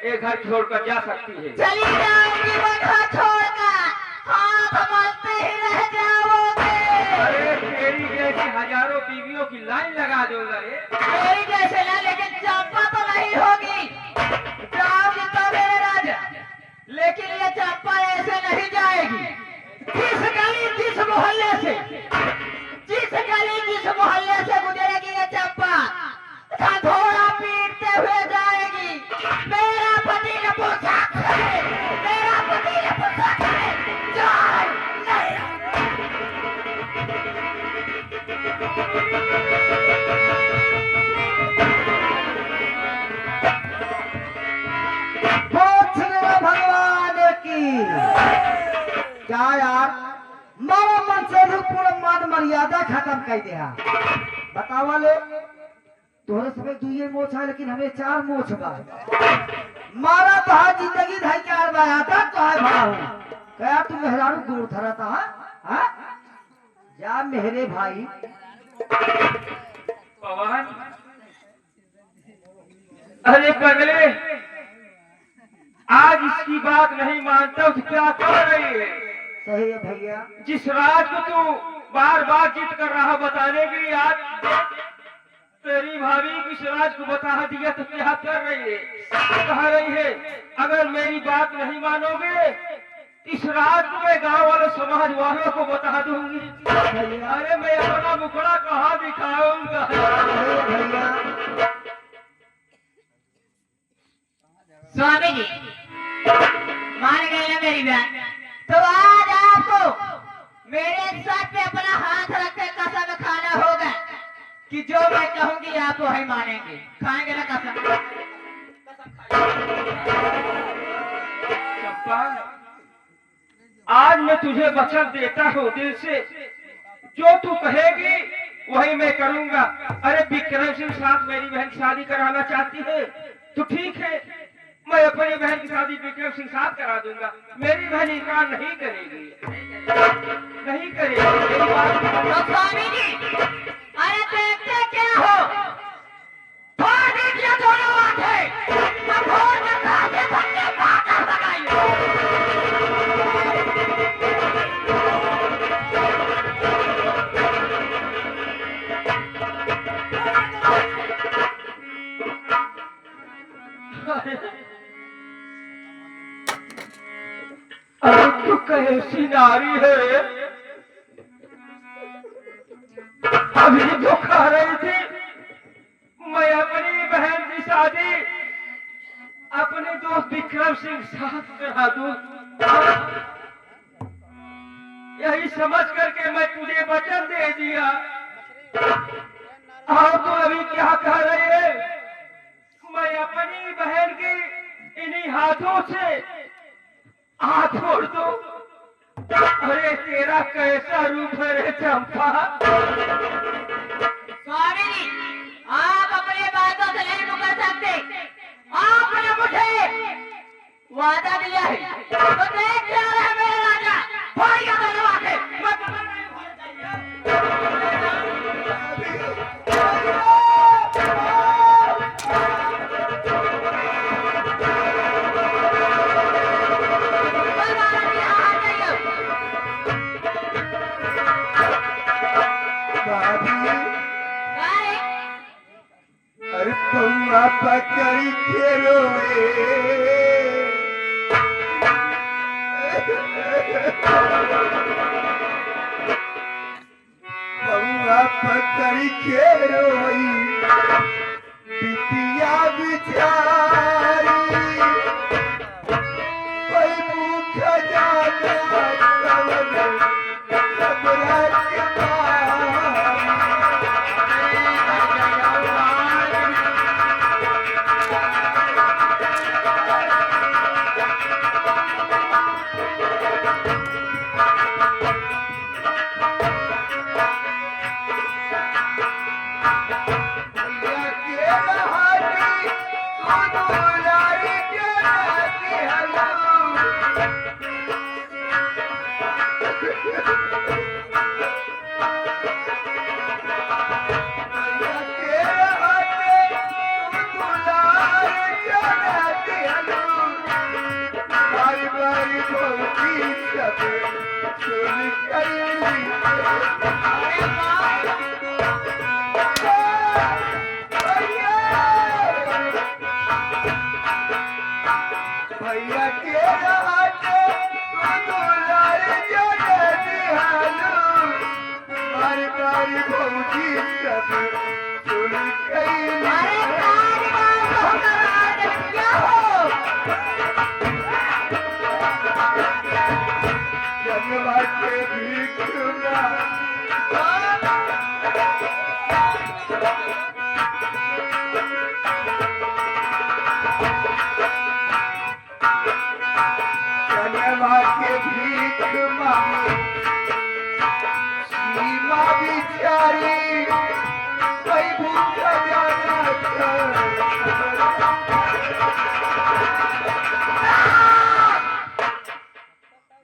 ये घर छोड़कर जा सकती है। चली जाऊंगी मैं घर छोड़कर, हाथ मलते ही रह जाओगे। अरे तेरी जैसी हजारों बीवियों की लाइन लगा दूंगा रे। मेरी जैसे ना, लेकिन चंपा तो नहीं होगी। जाओगी तो मेरे राजा, लेकिन ये चंपा ऐसे नहीं जाएगी। जिस गली जिस मोहल्ले से गुजरेगी ये चंपा घोड़ा पीटते हुए जाएगी। मेरा पति ने पूछा करे, मेरा पति ने पूछा करे, जाए नहीं। भगवान की क्या यार, मारा मन से पूर्ण मान मर्यादा खत्म कर दिया। बतावा ले, तोहरे समय दुए मोछ है लेकिन हमें 4 मोछ बा। मारा तो हाँ जिंदगी धाई के आर बाया तक तो है भरा हूँ। क्या तू मेहरारू दूर धरता है? हाँ? जा मेरे भाई। पवन, अरे पगले, आज इसकी बात नहीं मानता तो क्या कर रही है? सही है भैया। जिस राज को तू बार बार जिद कर रहा बताने के लिए, आज तेरी भाभी किस राज को बता दिया तो क्या कर रही है? कह रही है अगर मेरी बात नहीं मानोगे इस राज को मैं गांव वाले समाज वालों को बता दूंगी। अरे मैं अपना मुखड़ा कहाँ दिखाऊंगा? स्वामी जी मान गए ना मेरी बहन, तो आज आपको मेरे सर पे अपना हाथ रखकर कसम खाना होगा कि जो मैं कहूंगी आप वही मानेंगे। खाएंगे ना कसम? चंपा, आज मैं तुझे वचन देता हूँ दिल से, जो तू कहेगी वही मैं करूंगा। अरे विक्रम सिंह साथ मेरी बहन की शादी कराना चाहती है तो ठीक है, मैं अपनी बहन की शादी विक्रम सिंह साथ करा दूंगा। मेरी बहन इनकार नहीं करेगी, नहीं करेगी मेरी बात। तो स्वामी जी, अरे देखते क्या हो, फोड़ दीजिए दोनों आंखें, अब फोड़ के अरे तू कैसी नारी है, अभी तो कह रही थी मैं अपनी बहन की शादी अपने दोस्त विक्रम सिंह साथ करा दूं। यही समझ करके मैं तुझे वचन दे दिया, और तू अभी क्या कह रही है? मैं अपनी बहन की इन्हीं हाथों से हाथ छोड़ दूं? अरे तेरा कैसा रूप है रे चंपा। स्वामी जी, आप अपने बातों से नहीं मुकर सकते। आपने मुझे वादा दिया है तो देख क्या रहे मेरे राजा, भाई का धन्यवाद है। मैं तुम्हें नहीं भूल अरे पौआ पकड़ी खेलो पौआ पकड़ी खेलो बिटिया बिचारी कोई मुख जाता सबरा के भैया के हाथे दुलारे जाने दिहालू बारी बारी भौजी सब सुन गई। अरे काली बात हो कर क्या हो? जनवा के भीखना जनवा के भीख मांगी सीमा बिचारी कोई भूखा जाना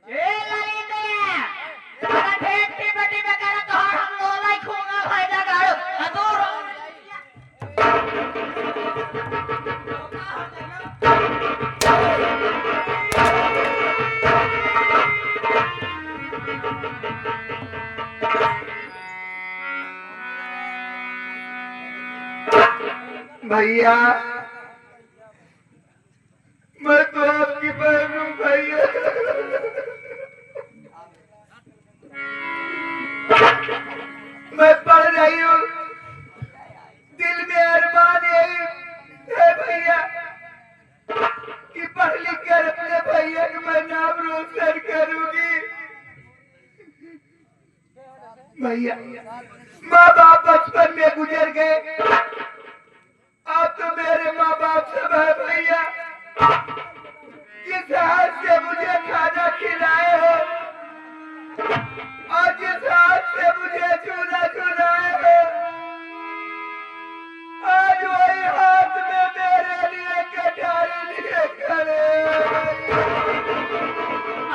ए ललिते, तेरा ठेठी बेटी बेकार कहां हम लोलाई खूंगा भाई जा गाड़ो अदूर भैया मैं तो आपकी बहन हूँ भैया। मैं पढ़ रही हूँ, दिल में अरमान यही है भैया कि पढ़ लिख कर अपने भैया का मैं नाम रोशन करूंगी। भैया माँ बाप बचपन में गुजर गए, अब तो मेरे माँ बाप सब है भैया। जिस हाथ से मुझे खाना खिलाए हो और जिस हाथ से मुझे झूला झुलाए हो, आज वही हाथ में मेरे लिए कटारी लिए खड़े।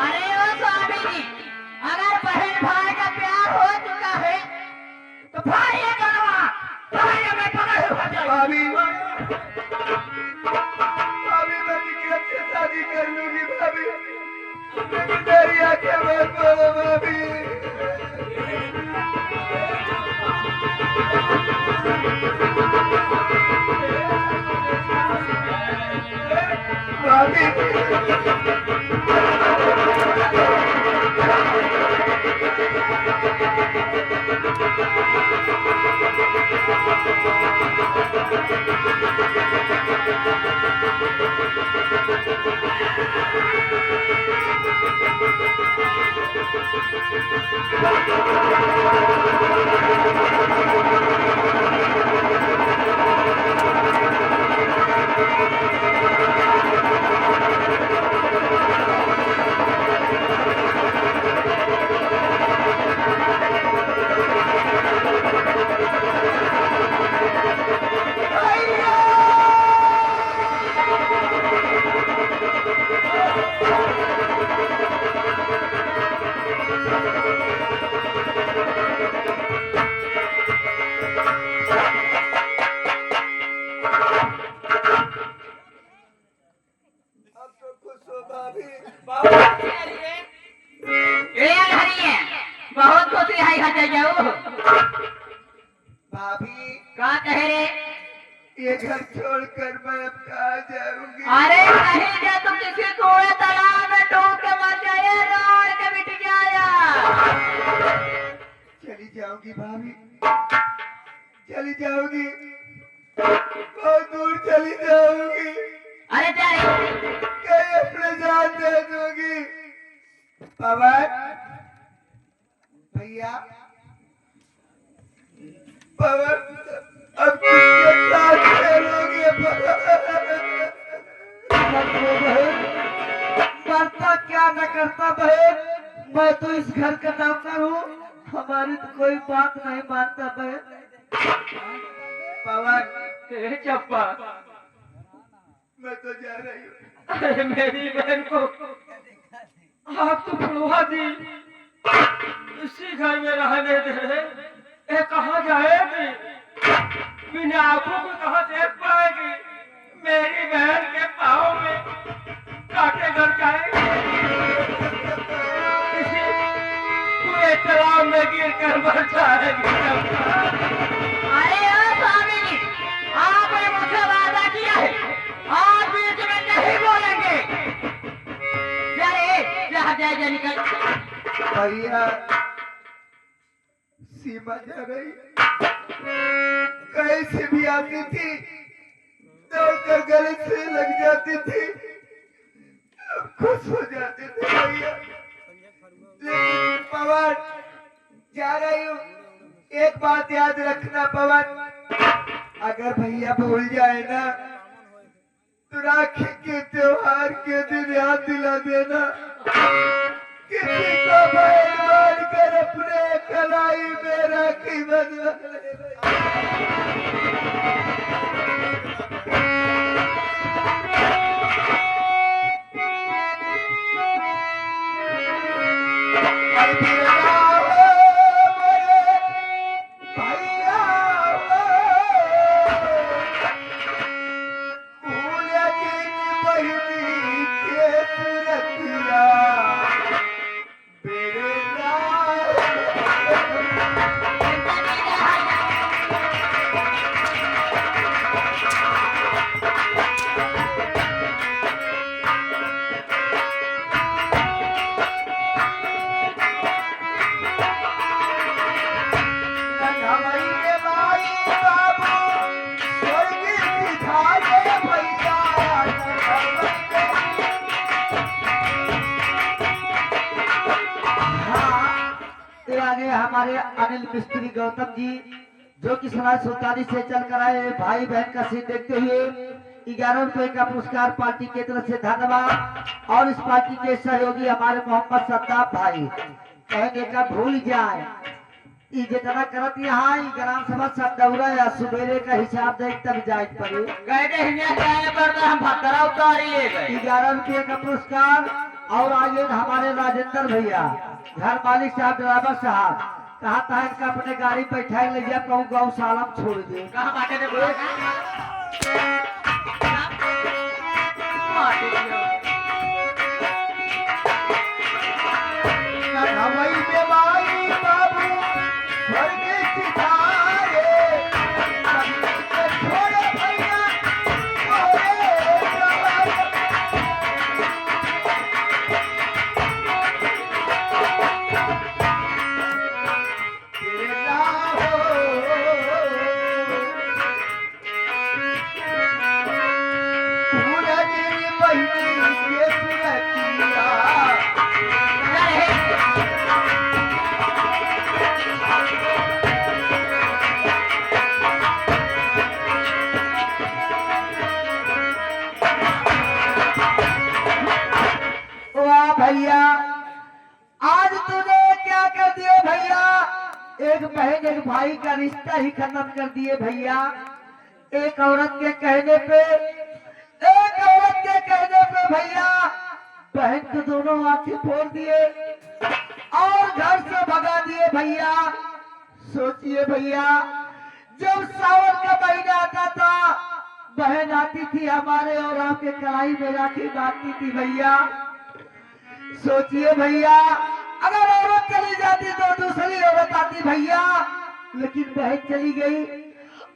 अरे ओ स्वामी जी, अगर बहन भाई का प्यार हो चुका है तो भाई ये करवा, भाई हमें भाभी अब तो खुश हो भाभी ए हरिये बहुत खुशी है हटे जाओ भाभी का कहे रे ये घर छोड़कर मैं अब कहाँ जाऊंगी अरे नहीं जा तुम किसी कूड़े तालाब में डूब के मर जाए रोड के मिट जाया चली जाऊंगी भाभी चली जाऊंगी बहुत दूर चली जाऊंगी अरे तेरे कहीं अपने जान दे दूंगी पवन भैया पवन अब किसके साथ खेलोगे करता क्या न करता बहन मैं तो इस घर का नौकर हूँ हमारी तो कोई बात नहीं मानता बहन पवन चप्पा मैं तो जा रही हूँ अरे मेरी बहन को आप तो बुढ़वा दी इसी घर में रहने दे ये कहाँ जाएगी बिना आंखों को कहाँ देख पाएगी मेरी बहन के पाँव में काटे गड़ जाएगी किसी पूरे तालाब में गिर कर मर जाएगी अरे ओ स्वामी जी आपने मुझसे वादा किया है आज बीच में नहीं बोलेंगे जा निकल भैया सीमा जा रही कहीं से भी आती थी दौड़कर गले से लग जाती थी अब खुश हो जाते थे भैया लेकिन पवन जा रही हूँ एक बात याद रखना पवन अगर भैया भूल जाए ना तो राखी के त्योहार के दिन याद दिला देना किसी को बैल बांध कर अपने कलाई में राखी बंधवा आगे हमारे अनिल मिस्त्री गौतम जी जो कि समाज सुल्तानी से चल कर आए भाई बहन का सीन देखते हुए 11 रुपए का पुरस्कार पार्टी की तरफ से धन्यवाद। और इस पार्टी के सहयोगी हमारे मोहम्मद सद्दाब भाई कहेंगे का भूल जाए ई जितना करत यहाँ ग्राम सभा सदौरा या सुबेरे का हिसाब देख तब जाए पड़े गए थे हिंदिया जाने पर तो हम भतरा उतारी ले गए 11 रुपये का पुरस्कार। और आगे हमारे राजेंद्र भैया घर मालिक साहब ड्राइवर साहब कहा था इनका अपने गाड़ी बैठा ले जा कहूँ गौशाला में छोड़ दे कहाँ बाटे थे बोला भैया आज तूने क्या कर दिए भैया, एक बहन एक भाई का रिश्ता ही खत्म कर दिए भैया। एक औरत के कहने पे भैया बहन को दोनों आंखें फोड़ दिए और घर से भगा दिए भैया। सोचिए भैया, जब सावन का महीना आता था बहन आती थी हमारे और आपके कलाई में राखी बांधती थी भैया। सोचिए भैया, अगर औरत चली जाती तो दूसरी औरत आती भैया, लेकिन बहन चली गई,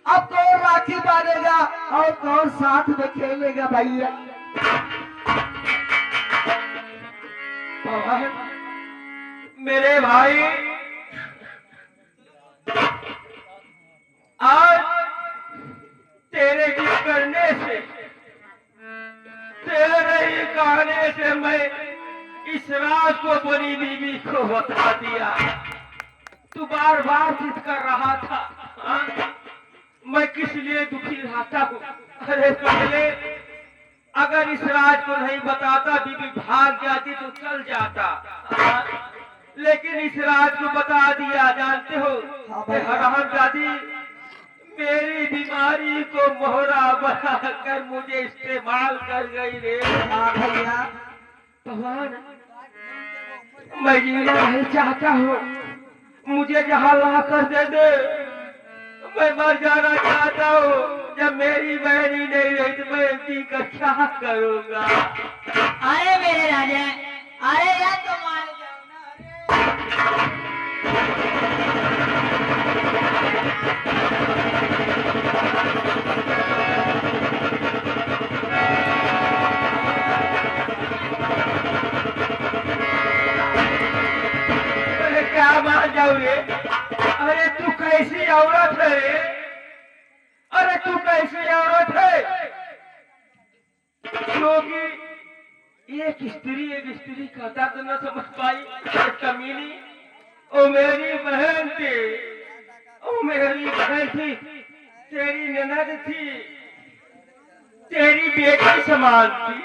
अब कौन राखी बांधेगा और कौन साथ में खेलेगा भैया। मेरे भाई, आज तेरे ही करने से, तेरे ही कहने से मैं इस राज को बड़ी बीवी को बता दिया। तू बार बार जिद कर रहा था, हाँ? मैं किस लिए दुखी रहता हूँ। अरे पहले अगर इस राज को नहीं बताता, बीबी भाग जाती तो चल जाता, हाँ? लेकिन इस राज को बता दिया। जानते हो हरहर दादी मेरी बीमारी को मोहरा बनाकर मुझे इस्तेमाल कर गई रे। भैया भगवान, मैं जीना नहीं चाहता हूँ, मुझे जहाँ ला कर दे दे। मैं मर जाना चाहता हूँ। जब मेरी बहन ही नहीं रही तो मैं जी कर क्या करूँगा। अरे मेरे राजा, अरे यार तो मान जाओ ना। अरे क्या मान जाऊँ रे? अरे तू कैसी औरत है रे? अरे तू कैसी औरत है क्योंकि एक स्त्री का दर्द न समझ पाई। कमीनी, ओ मेरी बहन थी, ओ मेरी बहन थी, तेरी ननद थी, तेरी बेटी समान थी।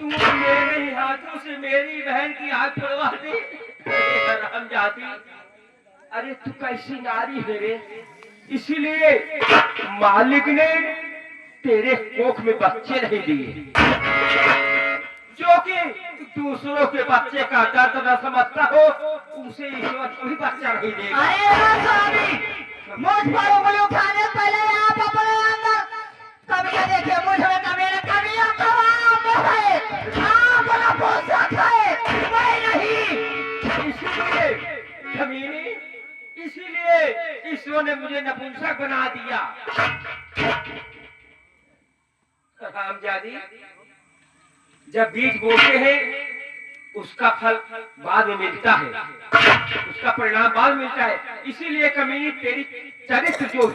तू मेरे ही हाथों से मेरी बहन की आंख फोड़वा दी। हम जाती, अरे तू कैसी नारी है रे? इसीलिए मालिक ने तेरे कोख में बच्चे नहीं दिए, जो कि दूसरों के बच्चे का दर्द न समझता हो, उसे ईश्वर कोई बच्चा नहीं देगा। अरे स्वामी, मुझ पर उंगली उठाने पहले आप अपने अंदर कभी देखिए, मुझ में कभी कभी आप अपना पोषक है, मैं नहीं। इसीलिए कमीनी, इसीलिए ईश्वर ने मुझे नपुंसक बना दिया। रामजादी, जब बीज बोते हैं उसका फल बाद में मिलता है, उसका परिणाम बाद में मिलता है। इसीलिए कमीनी तेरी चरित्र जो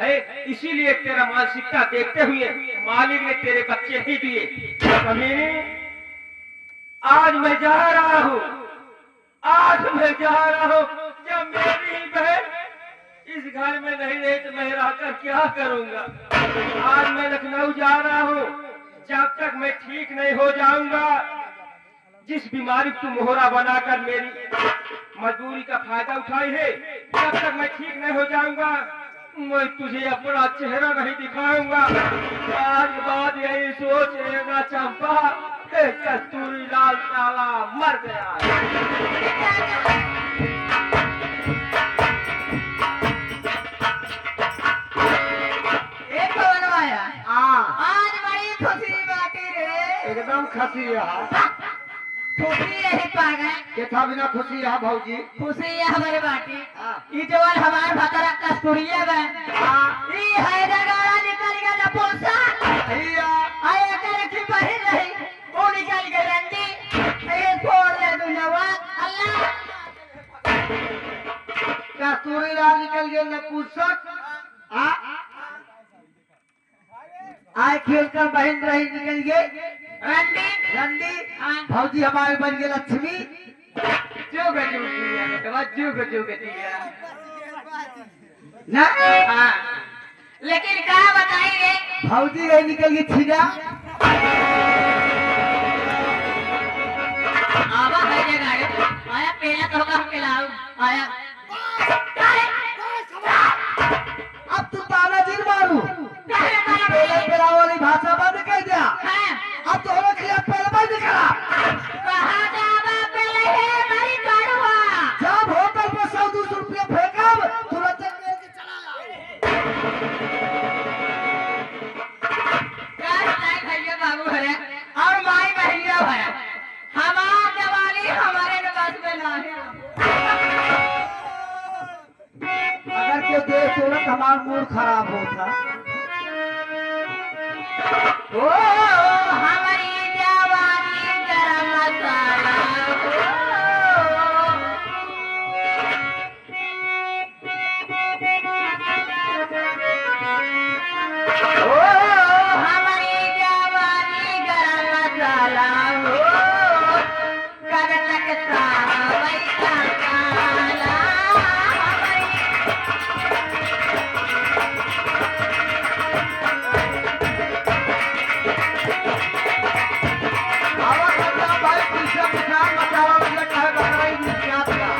है, इसीलिए तेरा मानसिकता देखते हुए मालिक ने तेरे बच्चे नहीं दिए। कमीनी, आज मैं जा रहा हूँ, जब मेरी बहन इस घर में नहीं रही तो मैं रहकर क्या करूँगा। आज मैं लखनऊ जा रहा हूँ, जब तक मैं ठीक नहीं हो जाऊंगा, जिस बीमारी को मोहरा बनाकर मेरी मजबूरी का फायदा उठाई है, जब तक मैं ठीक नहीं हो जाऊंगा, मैं तुझे अपना चेहरा नहीं दिखाऊंगा। आज बाद यही सोच लेना चंपा, कस्तूरी लाल साला मर गया। आज बड़ी खुशी बाटी रे। एकदम खुशी है, खुशी यही पागल, केथा बिना खुशी है भौजी। खुशी है हमारे बाटी। ई जवान हमारे भकरा कस्तूरिया बा, ई हैदराबाद निकल गया नपुंसा, आए अकेले की बहन रही, वो निकल गई रंडी, ये छोड़ दे तू जवान। अल्लाह कस्तूरी लाल निकल गए नपुंसक, आए खेल कर बहन रही निकल गए रंडी। भौजी हमारे बन गए लक्ष्मी। ना लेकिन क्या बताई रे? भौजी रही निकल गई छीना। आवा है जगह आया पहले तो होगा हम खिलाओ आया अब तू तानाजी मारू पहले पेला वाली भाषा बंद कर दिया अब तो होना खिलाफ पहले बंद करा कहां जावा पहले है मेरी काढ़वा जब होटल में 100-200 रुपया फेंका तुरंत लेके चला क्या नहीं भैया बाबू है और माई भैया है हमार जवानी हमारे बस में ना है अगर के देख तुरंत हमारा मूड खराब होता ओ हमारी जवानी गरम मसाला ओ हमारी जवानी गरम मसाला हो कर लगता वैसा काला हमारी आवा खत्ता भाई पीछे पीछे मचावा मुझे कहे बताई नहीं क्या था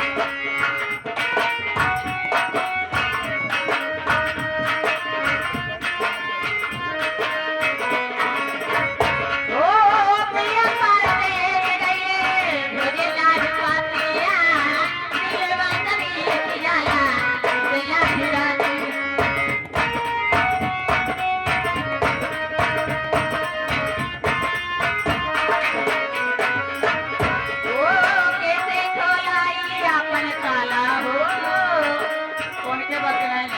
ओ पिया पर दे गए मुझे लाज पातिया दिलवा तभी जाला दिला फिराती ओ कैसे खोलाई अपन ताला हो कौन के बात नहीं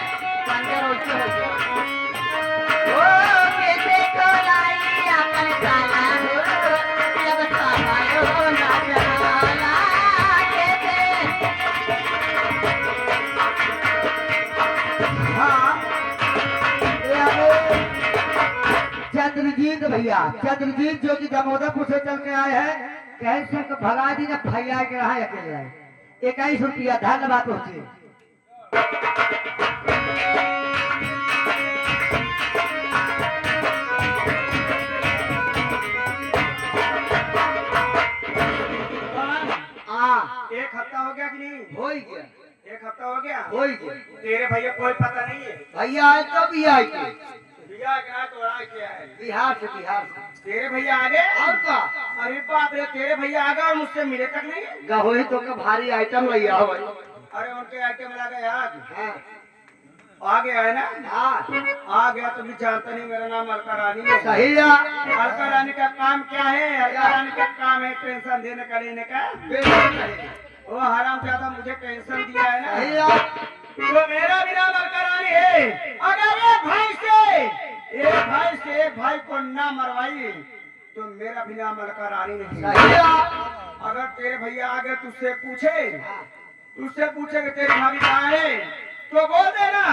पंजर उल्टे हो गया ओ कैसे खोलाई अपन ताला हो जब सामायो ना चला कैसे हाँ ये हमें चंद्रजीत भैया चंद्रजीत जो कि दामोदरपुर से चल के आए हैं कहीं से हमको भगा दी ना भैया के रहा अकेले आए 21 रुपया धन्यवाद पहुंचे हाँ एक हफ्ता हो गया कि नहीं? हो ही गया एक हफ्ता हो गया। हो ही गया तेरे भैया कोई पता नहीं है। भैया आए तब ही आए थे भैया क्या तो आए क्या है? बिहार से तेरे भैया आ गए? और का अरे बाप रे, तेरे भैया आ गए और मुझसे मिले तक नहीं? गहोई तो का भारी आइटम लिया हो भाई अरे उनके आइटम लगा आज हाँ आ गया है ना? हाँ आ गया तो भी जानता नहीं, मेरा नाम अलका रानी है। सही है अलका रानी का काम क्या है? अलका रानी का काम है टेंशन देने का लेने का। बिल्कुल सही। वो हराम ज्यादा मुझे टेंशन दिया है सही ना, है तो मेरा भी नाम अलका रानी है। अगर एक भाई को ना मरवाई तो मेरा भी नाम अलका रानी नहीं है। सही है अगर तेरे भैया आगे तुझसे पूछे कि तेरी भाभी कहाँ है, तो बोल देना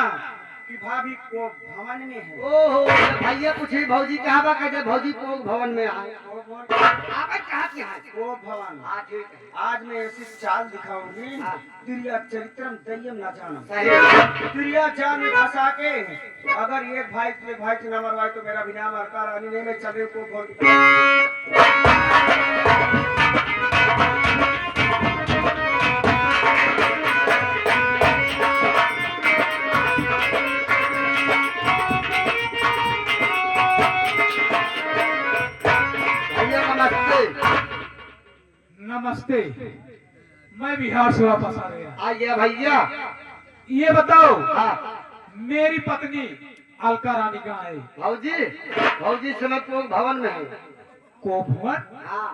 कि भाभी को भवन में है। ओहो भैया पूछी भौजी कहाँ बा कहते भौजी को भवन में आए आगे कहाँ की है वो भवन। हाँ ठीक है आज मैं ऐसी चाल दिखाऊंगी, हाँ। दुर्या चरित्रम दय्यम न जानम। सही है दुर्या जान में फंसा के अगर एक भाई से न मरवाए तो मेरा भी नाम अलका रानी नहीं। मैं चले को बोल भैया नमस्ते नमस्ते, मैं बिहार से वापस आ गया। आ गया भैया ये बताओ हाँ मेरी पत्नी अलका रानी कहाँ है? भौजी समय तो भवन में है को भुवन हाँ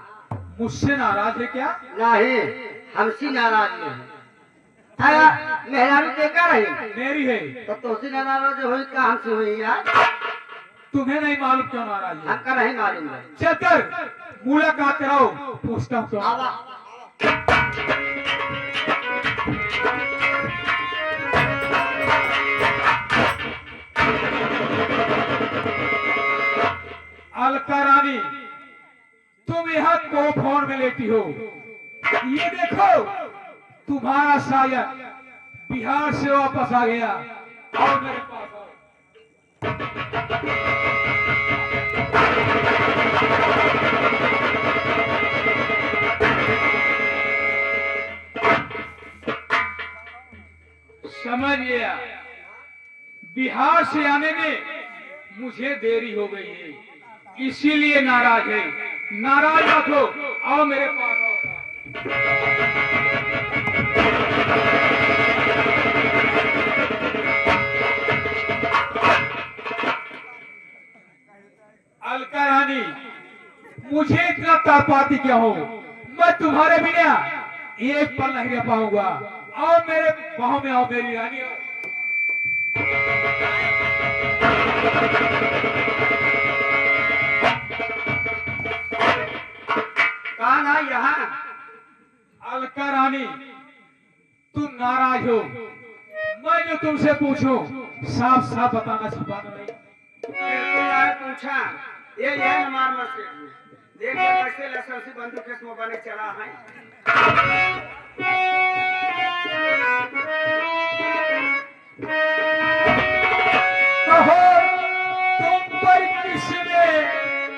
मुझसे नाराज है क्या? नहीं हमसी नाराज नहीं आया मेहरारू टेका रही मेरी है। तो तोसी नाराज हुई का हमसे हुई यार तुम्हें नहीं मालूम क्यों नाराज है? हमका नहीं मालूम है चल कर मुलाकात कराओ, पूछता हूँ क्यों। आवा अलका रानी, तुम यहाँ को फोन में लेटी हो। ये देखो तुम्हारा शायद बिहार से वापस आ गया और मेरे पास आओ। से आने में मुझे देरी हो गई है, इसीलिए नाराज है। नाराज मत हो, आओ मेरे पास आओ। अलका रानी, मुझे इतना तापाती क्या हो, मैं तुम्हारे बिना एक पल नहीं रह पाऊंगा। आओ मेरे बाहों में, आओ मेरी रानी, आओ। कहाँ ना यहाँ? अलका रानी, तुम नाराज हो, मैं जो तुमसे पूछूं साफ साफ बताना, छिपाना नहीं। बिल्कुल मैं पूछा, ये न मार मत देख कैसे लसन से बंदूक के मोबाइल में चला है। कहो तुम पर किसने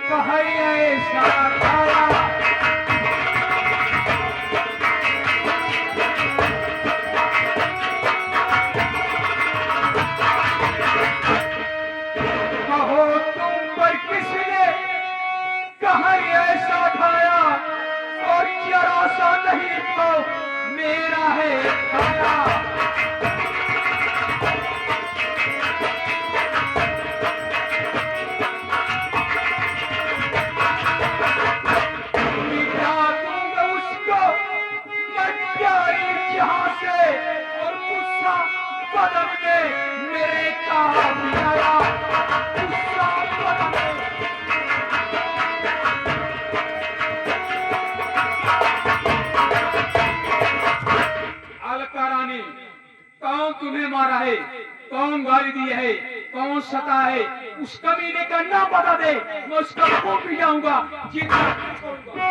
कहा ऐसा आया? कहो तुम पर किसने कहा ऐसा खाया, और जरा सा नहीं तो मेरा है खाया। मिटा दूंगा उसको मैं प्यारी जहां से, और गुस्सा बदन में मेरे काबू आया, गुस्सा बदन में। अलका रानी, कौन तुम्हें मारा है, कौन गाली दी है, कौन सता है, उस कमीने का नाम बता दे, मैं उसका खून पी जाऊंगा, जितना नहीं छोड़ूंगा।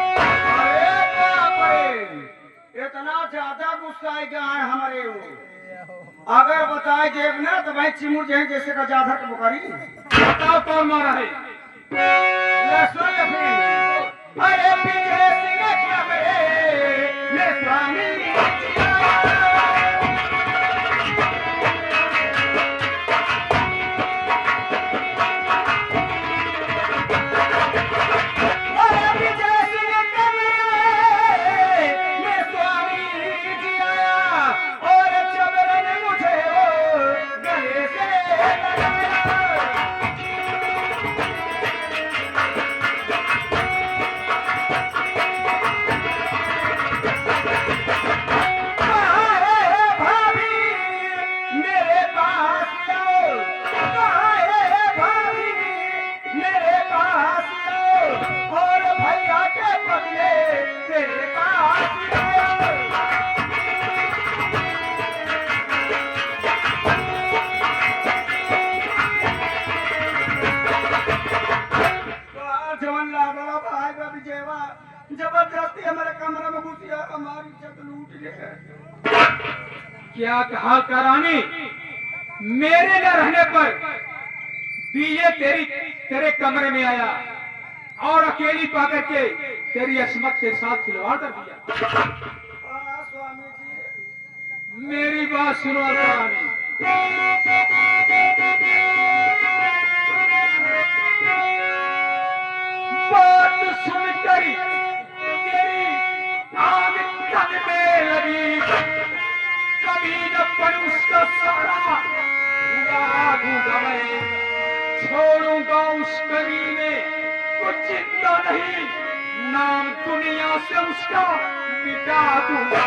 अरे बाप रे, इतना ज्यादा गुस्सा है क्या है हमारे वो? अगर बताए देव ना तो भाई चिमुर जाए जैसे का जाधर के बुखारी। बताओ कौन मारा है? ले सुन ले फिर। अरे पीछे सिंह क्या बड़े, ले स्वामी जबरदस्ती हमारे कमरे में घुसिया, हमारी इज्जत लूट ले। क्या कहा करानी, मेरे न रहने पर भी ये तेरे कमरे में आया और अकेली पाकर के तेरी असमत के साथ खिलवाड़ कर दिया। स्वामी जी मेरी बात सुनो करानी, बात सुनकर तेरी आग तन में लगी, कभी न पर उसका सारा उड़ा दूंगा मैं, छोड़ूंगा उस कमीने को जिंदा नहीं, नाम दुनिया से उसका मिटा दूंगा।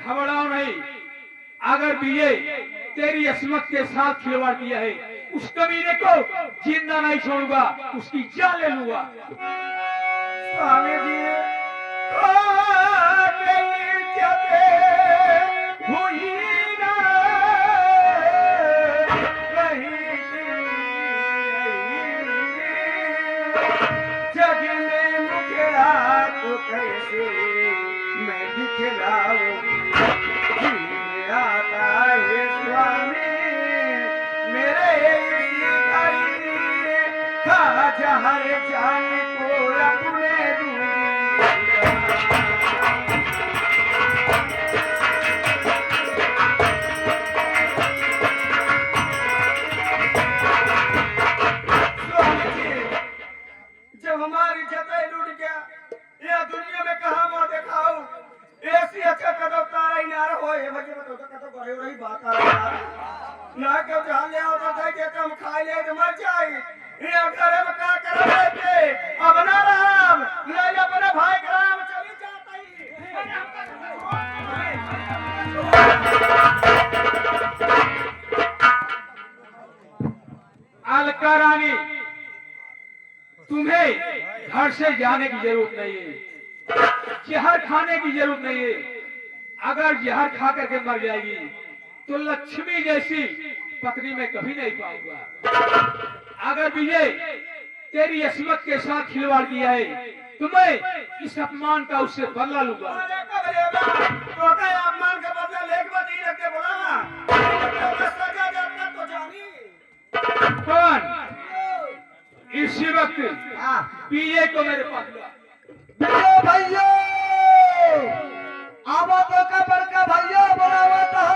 घबराओ नहीं, अगर बीए तेरी असमत के साथ खिलवाड़ किया है, उस कमीने को जिंदा नहीं छोड़ूंगा, उसकी जान ले लूंगा। स्वामी जी हुई ना जग में मुझे तो कैसे मैं दिखलाऊं, आता है स्वामी मेरे इसी घड़ी जहर जान को अपने जब हमारी जतई लूट गया यह दुनिया में कहा मैं दिखाऊं ऐसी अच्छा कदम तारा ही ना हो ये भैया बताओ तो कदम करे रही बात आ रहा ना क्यों जान ले होता था कि कम खा ले तो मर जाए ये घरे में का कर रहे थे अब ना राम ले अपने भाई के राम चली जाता ही अलका रानी तुम्हें घर से जाने की जरूरत नहीं है जहर खाने की जरूरत नहीं है अगर जहर खा करके मर जाएगी तो लक्ष्मी जैसी पत्नी में कभी नहीं पाऊंगा अगर विजय तेरी अस्मत के साथ खिलवाड़ किया है तो मैं इस अपमान का उससे बदला लूंगा अपमान का बदला लेके कौन इसी वक्त पीए को मेरे पास भैया भैया आवा तो का बड़का भैया बनावत हो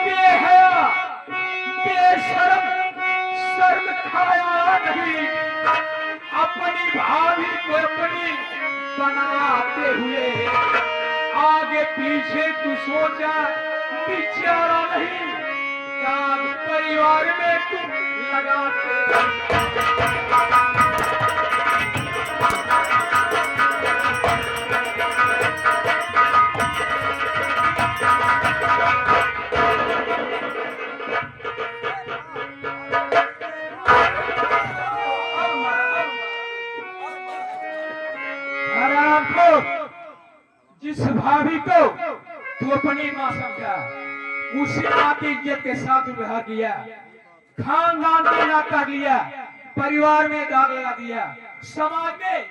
बेहया बेशर्म शर्म खाया नहीं अपनी भाभी को अपनी बनाते हुए आगे पीछे तू सोचा बिचारा नहीं दाग परिवार में तू लगाते हराम को जिस भाभी को तू अपनी मां समझा उसी मां की इज्जत के साथ व्यवहार किया खानदान में ना कर लिया परिवार में दाग लगा दिया समाज में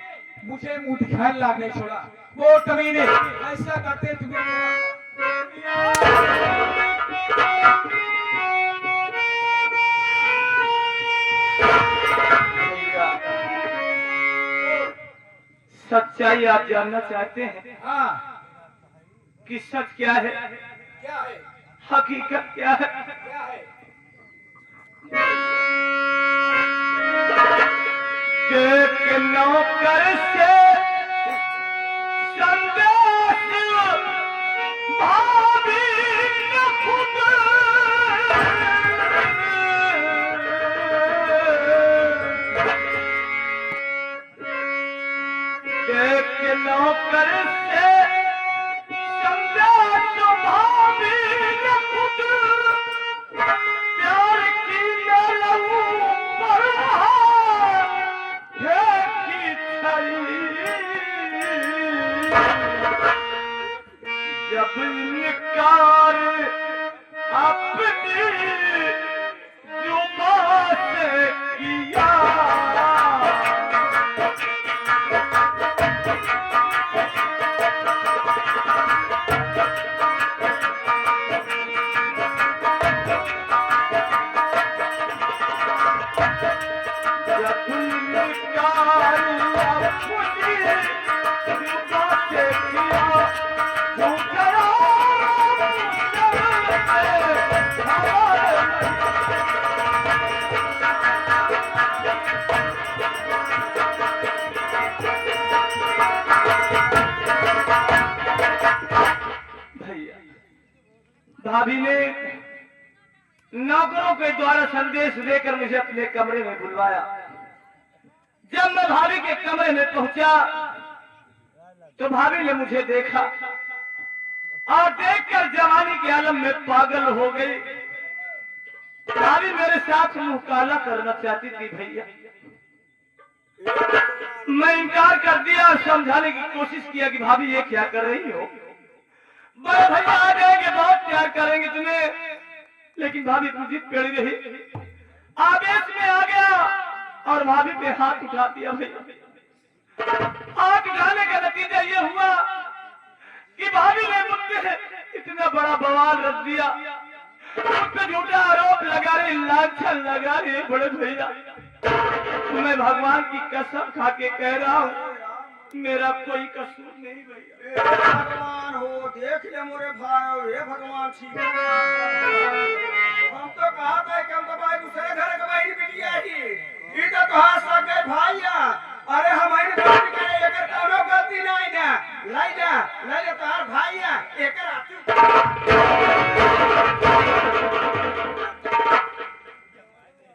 मुझे मुंह दिखाने लायक नहीं छोड़ा वो कमीने ऐसा करते सच्चाई आप जानना चाहते हैं हाँ कि सच क्या है क्या है हकीकत क्या है क्या है के नौकर से संदेश भाभी न खुद के नौकर से संदेश भाभी न खुद प्यार की ललऊ परवाह की छड़ी जब इनकार अपनी जुबान से किया भाभी ने नौकरों के द्वारा संदेश देकर मुझे अपने कमरे में बुलवाया। जब मैं भाभी के कमरे में पहुंचा तो भाभी ने मुझे देखा और देखकर जवानी के आलम में पागल हो गई। भाभी मेरे साथ मुंह काला करना चाहती थी भैया। मैं इनकार कर दिया और समझाने की कोशिश किया कि भाभी ये क्या कर रही हो, बड़े भैया आ जाएंगे बहुत प्यार करेंगे तुम्हें। लेकिन भाभी अपनी जिद कड़ी रही, आवेश में आ गया और भाभी पे हाथ उठा दिया भैया। हाथ उठाने का नतीजा ये हुआ कि भाभी ने मुझसे इतना बड़ा बवाल रख दिया, मुझ पे झूठा आरोप लगा रहे, लांछन लगा रहे। बड़े भैया मैं भगवान की कसम खा के कह रहा हूँ मेरा कोई कसूर नहीं भैया। भगवान हो देख ले मोरे भाई, ये भगवान ठीक हम तो कहा था कि हम तो भाई दूसरे घर के भाई बिटिया ही ई तो कहा सब गए भाईया। अरे हमारी गलती करे एकर कोनो गलती नहीं ना लाई ले तार भाईया एकर आती।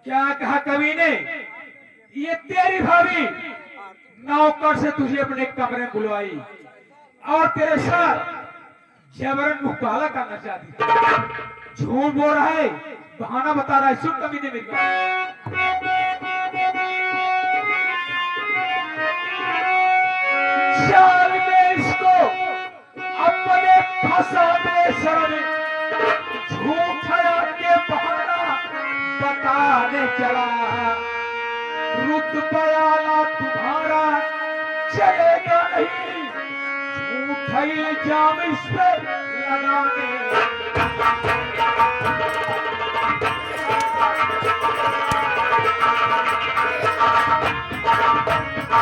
क्या कहा कवि ने? ये तेरी भाभी नौकर से तुझे अपने कमरे में बुलवाई और तेरे साथ जबरन मुकाबला करना चाहती थी। झूठ बोल रहा है, बहाना बता रहा है। सुन कवि ने मेरी बात। चाल में इसको अपने फंसाते समय झूठा के बहाना बताने चला। रुत बयाला तुम्हारा चलेगा नहीं, झूठा इल्जाम इस पे लगाने